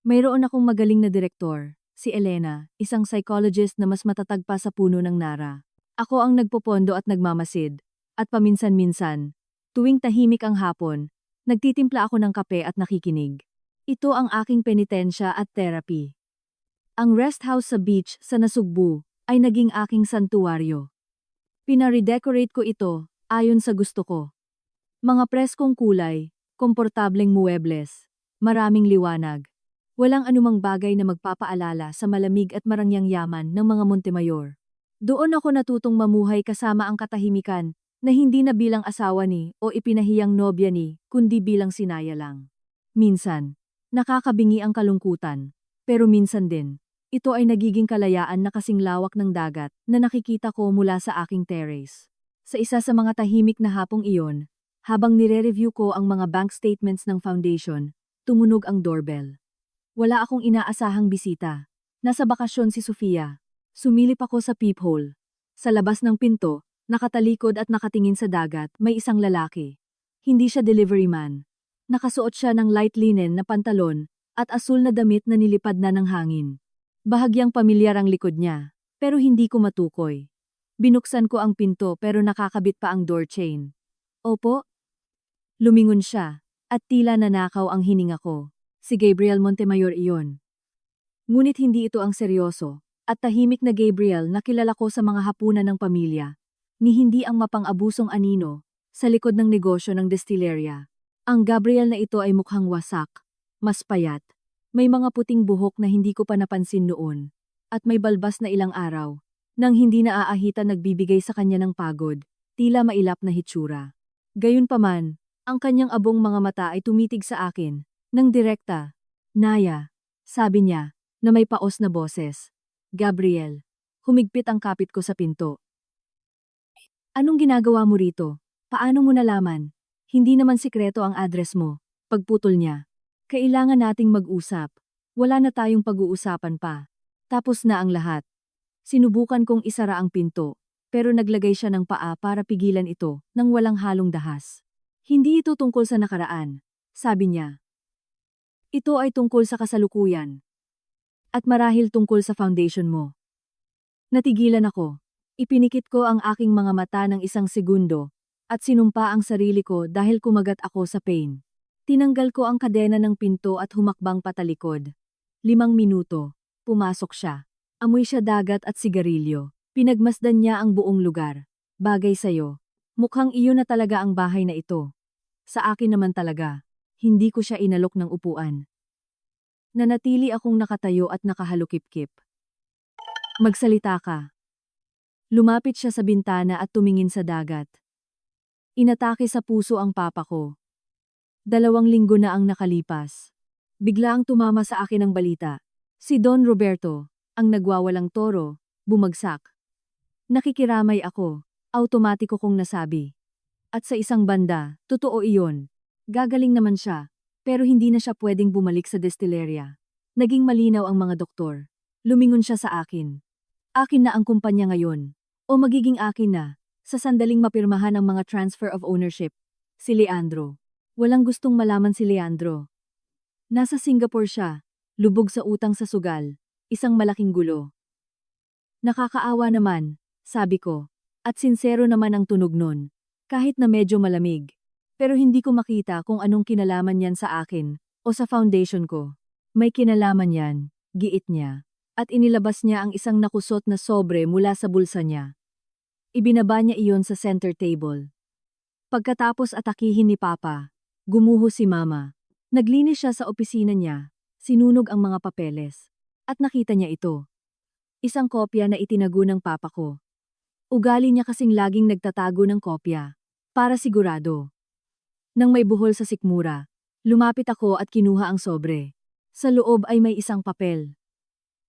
Mayroon akong magaling na direktor, si Elena, isang psychologist na mas matatag pa sa puno ng Nara. Ako ang nagpopondo at nagmamasid. At paminsan-minsan, tuwing tahimik ang hapon, nagtitimpla ako ng kape at nakikinig. Ito ang aking penitensya at therapy. Ang rest house sa beach sa Nasugbu ay naging aking santuwaryo. Pinaredecorate ko ito ayon sa gusto ko. Mga preskong kulay, komportableng muebles, maraming liwanag. Walang anumang bagay na magpapaalala sa malamig at marangyang yaman ng mga Montemayor. Doon ako natutong mamuhay kasama ang katahimikan, na hindi na bilang asawa ni o ipinahiyang nobya ni, kundi bilang sinaya lang. Minsan, nakakabingi ang kalungkutan, pero minsan din, ito ay nagiging kalayaan na kasing lawak ng dagat na nakikita ko mula sa aking terrace. Sa isa sa mga tahimik na hapong iyon, habang nire-review ko ang mga bank statements ng foundation, tumunog ang doorbell. Wala akong inaasahang bisita. Nasa bakasyon si Sofia. Sumilip ako sa peephole. Sa labas ng pinto, nakatalikod at nakatingin sa dagat, may isang lalaki. Hindi siya delivery man. Nakasuot siya ng light linen na pantalon at asul na damit na nilipad na ng hangin. Bahagyang pamilyar ang likod niya, pero hindi ko matukoy. Binuksan ko ang pinto pero nakakabit pa ang door chain. Opo? Lumingon siya, at tila nanakaw ang hininga ko. Si Gabriel Montemayor iyon. Ngunit hindi ito ang seryoso, at tahimik na Gabriel na kilala ko sa mga hapunan ng pamilya. Ni hindi ang mapang-abusong anino, sa likod ng negosyo ng destileria. Ang Gabriel na ito ay mukhang wasak, mas payat, may mga puting buhok na hindi ko pa napansin noon, at may balbas na ilang araw, nang hindi naaahitan nagbibigay sa kanya ng pagod, tila mailap na hitsura. Gayunpaman, ang kanyang abong mga mata ay tumitig sa akin, nang direkta. Naya, sabi niya, na may paos na boses. Gabriel, humigpit ang kapit ko sa pinto. Anong ginagawa mo rito? Paano mo nalaman? Hindi naman sikreto ang address mo. Pagputol niya. Kailangan nating mag-usap. Wala na tayong pag-uusapan pa. Tapos na ang lahat. Sinubukan kong isara ang pinto, pero naglagay siya ng paa para pigilan ito nang walang halong dahas. Hindi ito tungkol sa nakaraan, sabi niya. Ito ay tungkol sa kasalukuyan. At marahil tungkol sa foundation mo. Natigilan ako. Ipinikit ko ang aking mga mata ng isang segundo, at sinumpa ang sarili ko dahil kumagat ako sa pain. Tinanggal ko ang kadena ng pinto at humakbang patalikod. 5 minuto, pumasok siya. Amoy siya dagat at sigarilyo. Pinagmasdan niya ang buong lugar. Bagay sa'yo. Mukhang iyo na talaga ang bahay na ito. Sa akin naman talaga. Hindi ko siya inalok ng upuan. Nanatili akong nakatayo at nakahalukip-kip. Magsalita ka. Lumapit siya sa bintana at tumingin sa dagat. Inatake sa puso ang papa ko. 2 linggo na ang nakalipas. Bigla ang tumama sa akin ang balita. Si Don Roberto, ang nagwawalang toro, bumagsak. Nakikiramay ako, automatiko kong nasabi. At sa isang banda, totoo iyon. Gagaling naman siya, pero hindi na siya pwedeng bumalik sa destileria. Naging malinaw ang mga doktor. Lumingon siya sa akin. Akin na ang kumpanya ngayon. O magiging akin na, sa sandaling mapirmahan ang mga transfer of ownership. Si Leandro. Walang gustong malaman si Leandro. Nasa Singapore siya, lubog sa utang sa sugal, isang malaking gulo. Nakakaawa naman, sabi ko, at sinsero naman ang tunog nun, kahit na medyo malamig. Pero hindi ko makita kung anong kinalaman yan sa akin o sa foundation ko. May kinalaman yan, giit niya. at inilabas niya ang isang nakusot na sobre mula sa bulsa niya. Ibinaba niya iyon sa center table. Pagkatapos atakihin ni Papa, gumuho si Mama. Naglinis siya sa opisina niya, sinunog ang mga papeles, at nakita niya ito. Isang kopya na itinago ng Papa ko. Ugali niya kasing laging nagtatago ng kopya, para sigurado. Nang may buhol sa sikmura, lumapit ako at kinuha ang sobre. Sa loob ay may isang papel.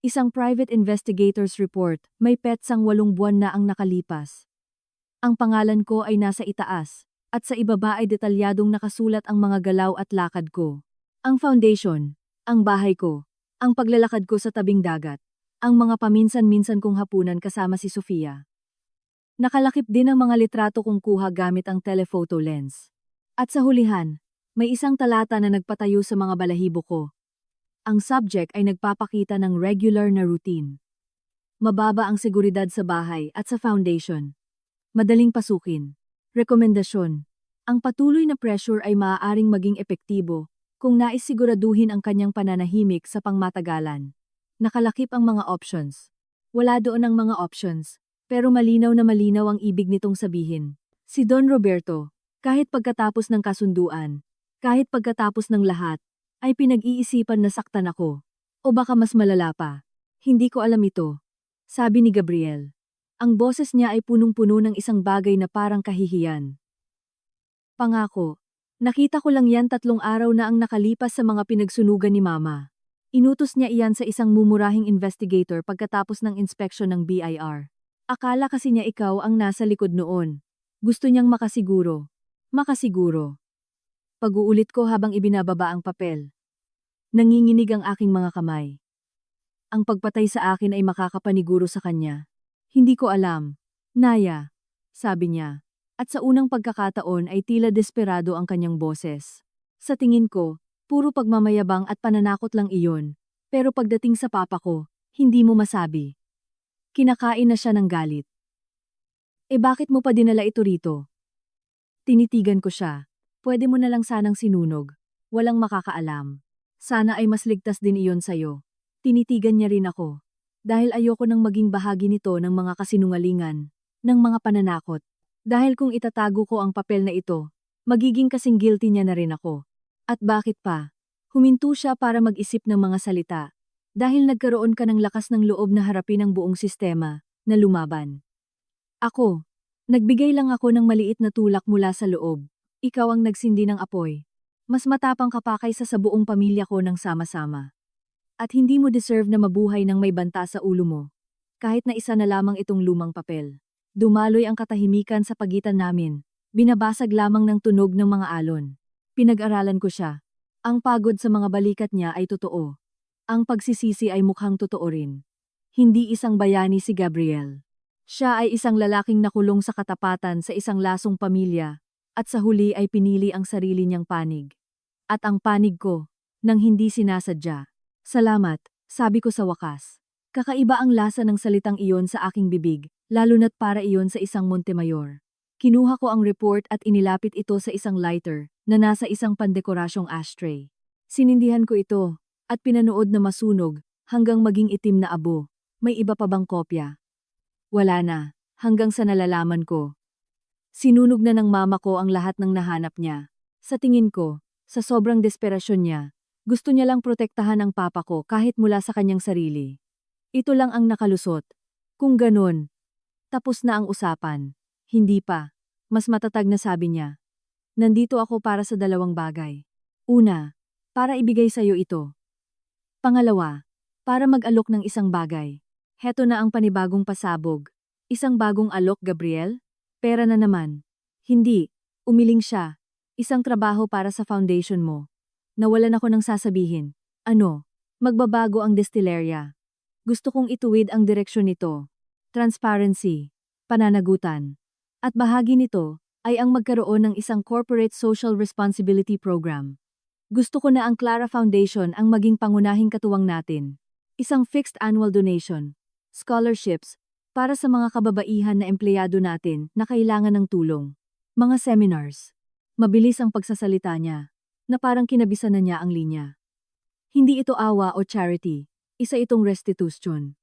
Isang private investigator's report, may petsang 8 buwan na ang nakalipas. Ang pangalan ko ay nasa itaas, at sa ibaba ay detalyadong nakasulat ang mga galaw at lakad ko. Ang foundation, ang bahay ko, ang paglalakad ko sa tabing dagat, ang mga paminsan-minsan kong hapunan kasama si Sofia. Nakalakip din ang mga litrato kong kuha gamit ang telephoto lens. At sa hulihan, may isang talata na nagpatayo sa mga balahibo ko. Ang subject ay nagpapakita ng regular na routine. Mababa ang seguridad sa bahay at sa foundation. Madaling pasukin. Rekomendasyon. Ang patuloy na pressure ay maaaring maging epektibo kung nais siguraduhin ang kanyang pananahimik sa pangmatagalan. Nakalakip ang mga options. Wala doon ang mga options, pero malinaw na malinaw ang ibig nitong sabihin. Si Don Roberto, kahit pagkatapos ng kasunduan, kahit pagkatapos ng lahat, ay pinag-iisipan na saktan ako. O baka mas malala pa. Hindi ko alam ito. Sabi ni Gabriel. Ang boses niya ay punong-puno ng isang bagay na parang kahihiyan. Pangako. Nakita ko lang yan 3 araw na ang nakalipas sa mga pinagsunugan ni Mama. Inutos niya iyan sa isang mumurahing investigator pagkatapos ng inspeksyon ng BIR. Akala kasi niya ikaw ang nasa likod noon. Gusto niyang makasiguro. Makasiguro. Pag-uulit ko habang ibinababa ang papel. Nanginginig ang aking mga kamay. Ang pagpatay sa akin ay makakapaniguro sa kanya. Hindi ko alam. Naya, sabi niya. At sa unang pagkakataon ay tila desperado ang kanyang boses. Sa tingin ko, puro pagmamayabang at pananakot lang iyon. Pero pagdating sa papa ko, hindi mo masabi. Kinakain na siya ng galit. Bakit mo pa dinala ito rito? Tinitigan ko siya. Pwede mo na lang sanang sinunog. Walang makakaalam. Sana ay mas ligtas din iyon sa'yo. Tinitigan niya rin ako. Dahil ayoko nang maging bahagi nito ng mga kasinungalingan, ng mga pananakot. Dahil kung itatago ko ang papel na ito, magiging kasing guilty niya na rin ako. At bakit pa? Huminto siya para mag-isip ng mga salita. Dahil nagkaroon ka ng lakas ng loob na harapin ang buong sistema, na lumaban. Ako, nagbigay lang ako ng maliit na tulak mula sa loob. Ikaw ang nagsindi ng apoy. Mas matapang ka pa kaysa sa buong pamilya ko ng sama-sama. At hindi mo deserve na mabuhay ng may banta sa ulo mo. Kahit na isa na lamang itong lumang papel. Dumaloy ang katahimikan sa pagitan namin. Binabasag lamang ng tunog ng mga alon. Pinag-aralan ko siya. Ang pagod sa mga balikat niya ay totoo. Ang pagsisisi ay mukhang totoo rin. Hindi isang bayani si Gabriel. Siya ay isang lalaking nakulong sa katapatan sa isang lasong pamilya. At sa huli ay pinili ang sarili niyang panig. At ang panig ko, nang hindi sinasadya. Salamat, sabi ko sa wakas. Kakaiba ang lasa ng salitang iyon sa aking bibig, lalo na't para iyon sa isang Montemayor. Kinuha ko ang report at inilapit ito sa isang lighter na nasa isang pandekorasyong ashtray. Sinindihan ko ito at pinanood na masunog hanggang maging itim na abo. May iba pa bang kopya? Wala na, hanggang sa nalalaman ko. Sinunog na ng mama ko ang lahat ng nahanap niya. Sa tingin ko, sa sobrang desperasyon niya, gusto niya lang protektahan ang papa ko kahit mula sa kanyang sarili. Ito lang ang nakalusot. Kung ganun, tapos na ang usapan. Hindi pa. Mas matatag na sabi niya. Nandito ako para sa 2 bagay. Una, para ibigay sa'yo ito. Pangalawa, para mag-alok ng isang bagay. Heto na ang panibagong pasabog. Isang bagong alok, Gabriel? Pera na naman. Hindi. Umiling siya. Isang trabaho para sa foundation mo. Nawalan ako ng sasabihin. Ano? Magbabago ang distilleria. Gusto kong ituwid ang direksyon nito. Transparency. Pananagutan. At bahagi nito ay ang magkaroon ng isang corporate social responsibility program. Gusto ko na ang Clara Foundation ang maging pangunahing katuwang natin. Isang fixed annual donation. Scholarships. Para sa mga kababaihan na empleyado natin na kailangan ng tulong. Mga seminars. Mabilis ang pagsasalita niya, na parang kinabisan na niya ang linya. Hindi ito awa o charity. Isa itong restitution.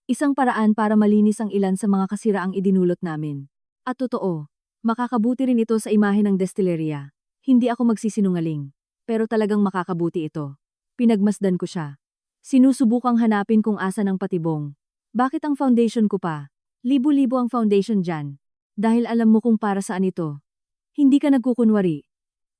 Isang paraan para malinis ang ilan sa mga kasiraang idinulot namin. At totoo, makakabuti rin ito sa imahe ng destilerya. Hindi ako magsisinungaling. Pero talagang makakabuti ito. Pinagmasdan ko siya. Sinusubukang hanapin kung asan ang patibong. Bakit ang foundation ko pa? Libo-libo ang foundation dyan. Dahil alam mo kung para saan ito. Hindi ka nagkukunwari.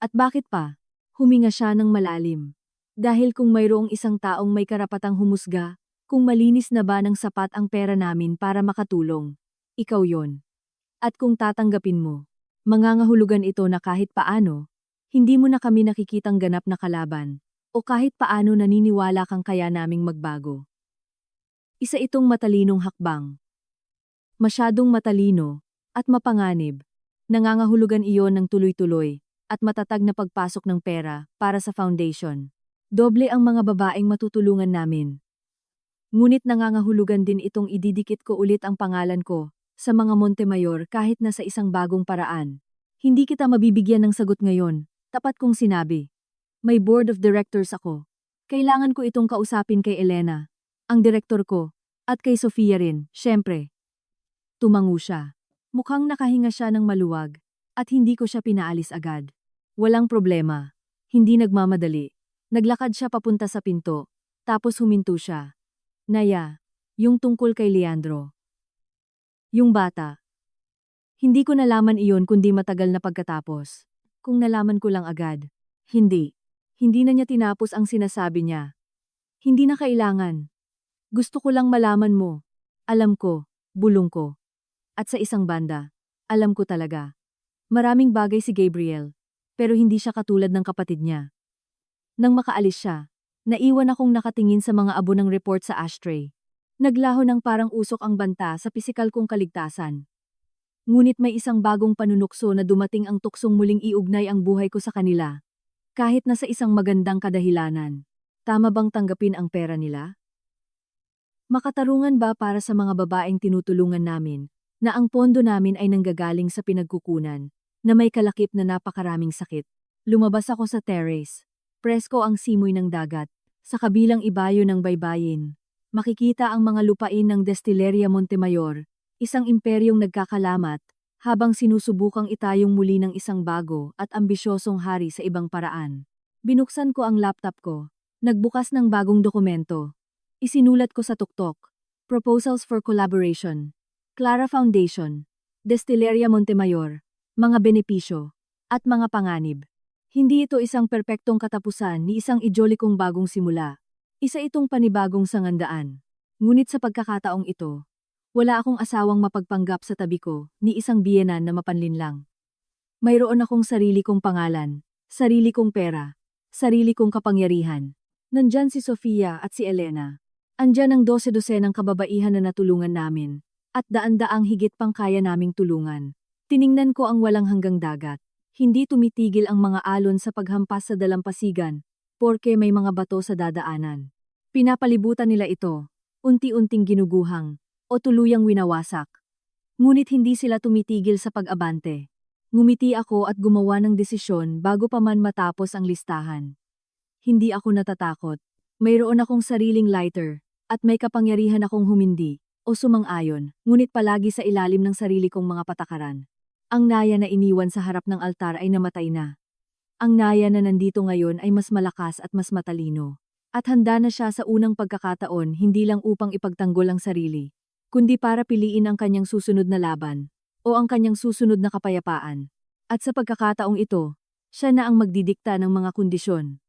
At bakit pa? Huminga siya ng malalim. Dahil kung mayroong isang taong may karapatang humusga, kung malinis na ba ng sapat ang pera namin para makatulong, ikaw yon. At kung tatanggapin mo, mangangahulugan ito na kahit paano, hindi mo na kami nakikitang ganap na kalaban, o kahit paano naniniwala kang kaya naming magbago. Isa itong matalinong hakbang. Masyadong matalino, at mapanganib. Nangangahulugan iyon ng tuloy-tuloy, at matatag na pagpasok ng pera para sa foundation. Doble ang mga babaeng matutulungan namin. Ngunit nangangahulugan din itong ididikit ko ulit ang pangalan ko sa mga Montemayor kahit na sa isang bagong paraan. Hindi kita mabibigyan ng sagot ngayon, tapat kong sinabi. May board of directors ako. Kailangan ko itong kausapin kay Elena, ang direktor ko, at kay Sofia rin, syempre. Tumango siya. Mukhang nakahinga siya ng maluwag, at hindi ko siya pinaalis agad. Walang problema. Hindi nagmamadali. Naglakad siya papunta sa pinto, tapos huminto siya. Naya, yung tungkol kay Leandro. Yung bata. Hindi ko nalaman iyon kundi matagal na pagkatapos. Kung nalaman ko lang agad. Hindi. Hindi na niya tinapos ang sinasabi niya. Hindi na kailangan. Gusto ko lang malaman mo. Alam ko, bulong ko. At sa isang banda, alam ko talaga. Maraming bagay si Gabriel, pero hindi siya katulad ng kapatid niya. Nang makaalis siya, naiwan akong nakatingin sa mga abo ng report sa ashtray. Naglaho ng parang usok ang banta sa pisikal kong kaligtasan. Ngunit may isang bagong panunukso na dumating ang tuksong muling iugnay ang buhay ko sa kanila. Kahit na sa isang magandang kadahilanan. Tama bang tanggapin ang pera nila? Makatarungan ba para sa mga babaeng tinutulungan namin, na ang pondo namin ay nanggagaling sa pinagkukunan, na may kalakip na napakaraming sakit? Lumabas ako sa terrace. Presko ang simoy ng dagat. Sa kabilang ibayo ng baybayin, makikita ang mga lupain ng Destileria Montemayor, isang imperyong nagkakalamat, habang sinusubukang itayong muli ng isang bago at ambisyosong hari sa ibang paraan. Binuksan ko ang laptop ko. Nagbukas ng bagong dokumento. Isinulat ko sa tuktok. Proposals for Collaboration. Clara Foundation. Destileria Montemayor. Mga benepisyo. At mga panganib. Hindi ito isang perpektong katapusan ni isang idyolikong bagong simula. Isa itong panibagong sangandaan. Ngunit sa pagkakataong ito, wala akong asawang mapagpanggap sa tabi ko ni isang biyenan na mapanlinlang. Mayroon akong sarili kong pangalan, sarili kong pera, sarili kong kapangyarihan. Nandyan si Sofia at si Elena. Andyan ang 12 ng kababaihan na natulungan namin, at daan-daang higit pang kaya naming tulungan. Tiningnan ko ang walang hanggang dagat. Hindi tumitigil ang mga alon sa paghampas sa dalampasigan, porke may mga bato sa dadaanan. Pinapalibutan nila ito, unti-unting ginuguhang, o tuluyang winawasak. Ngunit hindi sila tumitigil sa pag-abante. Ngumiti ako at gumawa ng desisyon bago pa man matapos ang listahan. Hindi ako natatakot. Mayroon akong sariling lighter, at may kapangyarihan akong humindi, o sumang-ayon, ngunit palagi sa ilalim ng sarili kong mga patakaran. Ang Naya na iniwan sa harap ng altar ay namatay na. Ang Naya na nandito ngayon ay mas malakas at mas matalino. At handa na siya sa unang pagkakataon hindi lang upang ipagtanggol ang sarili, kundi para piliin ang kanyang susunod na laban, o ang kanyang susunod na kapayapaan. At sa pagkakataong ito, siya na ang magdidikta ng mga kondisyon.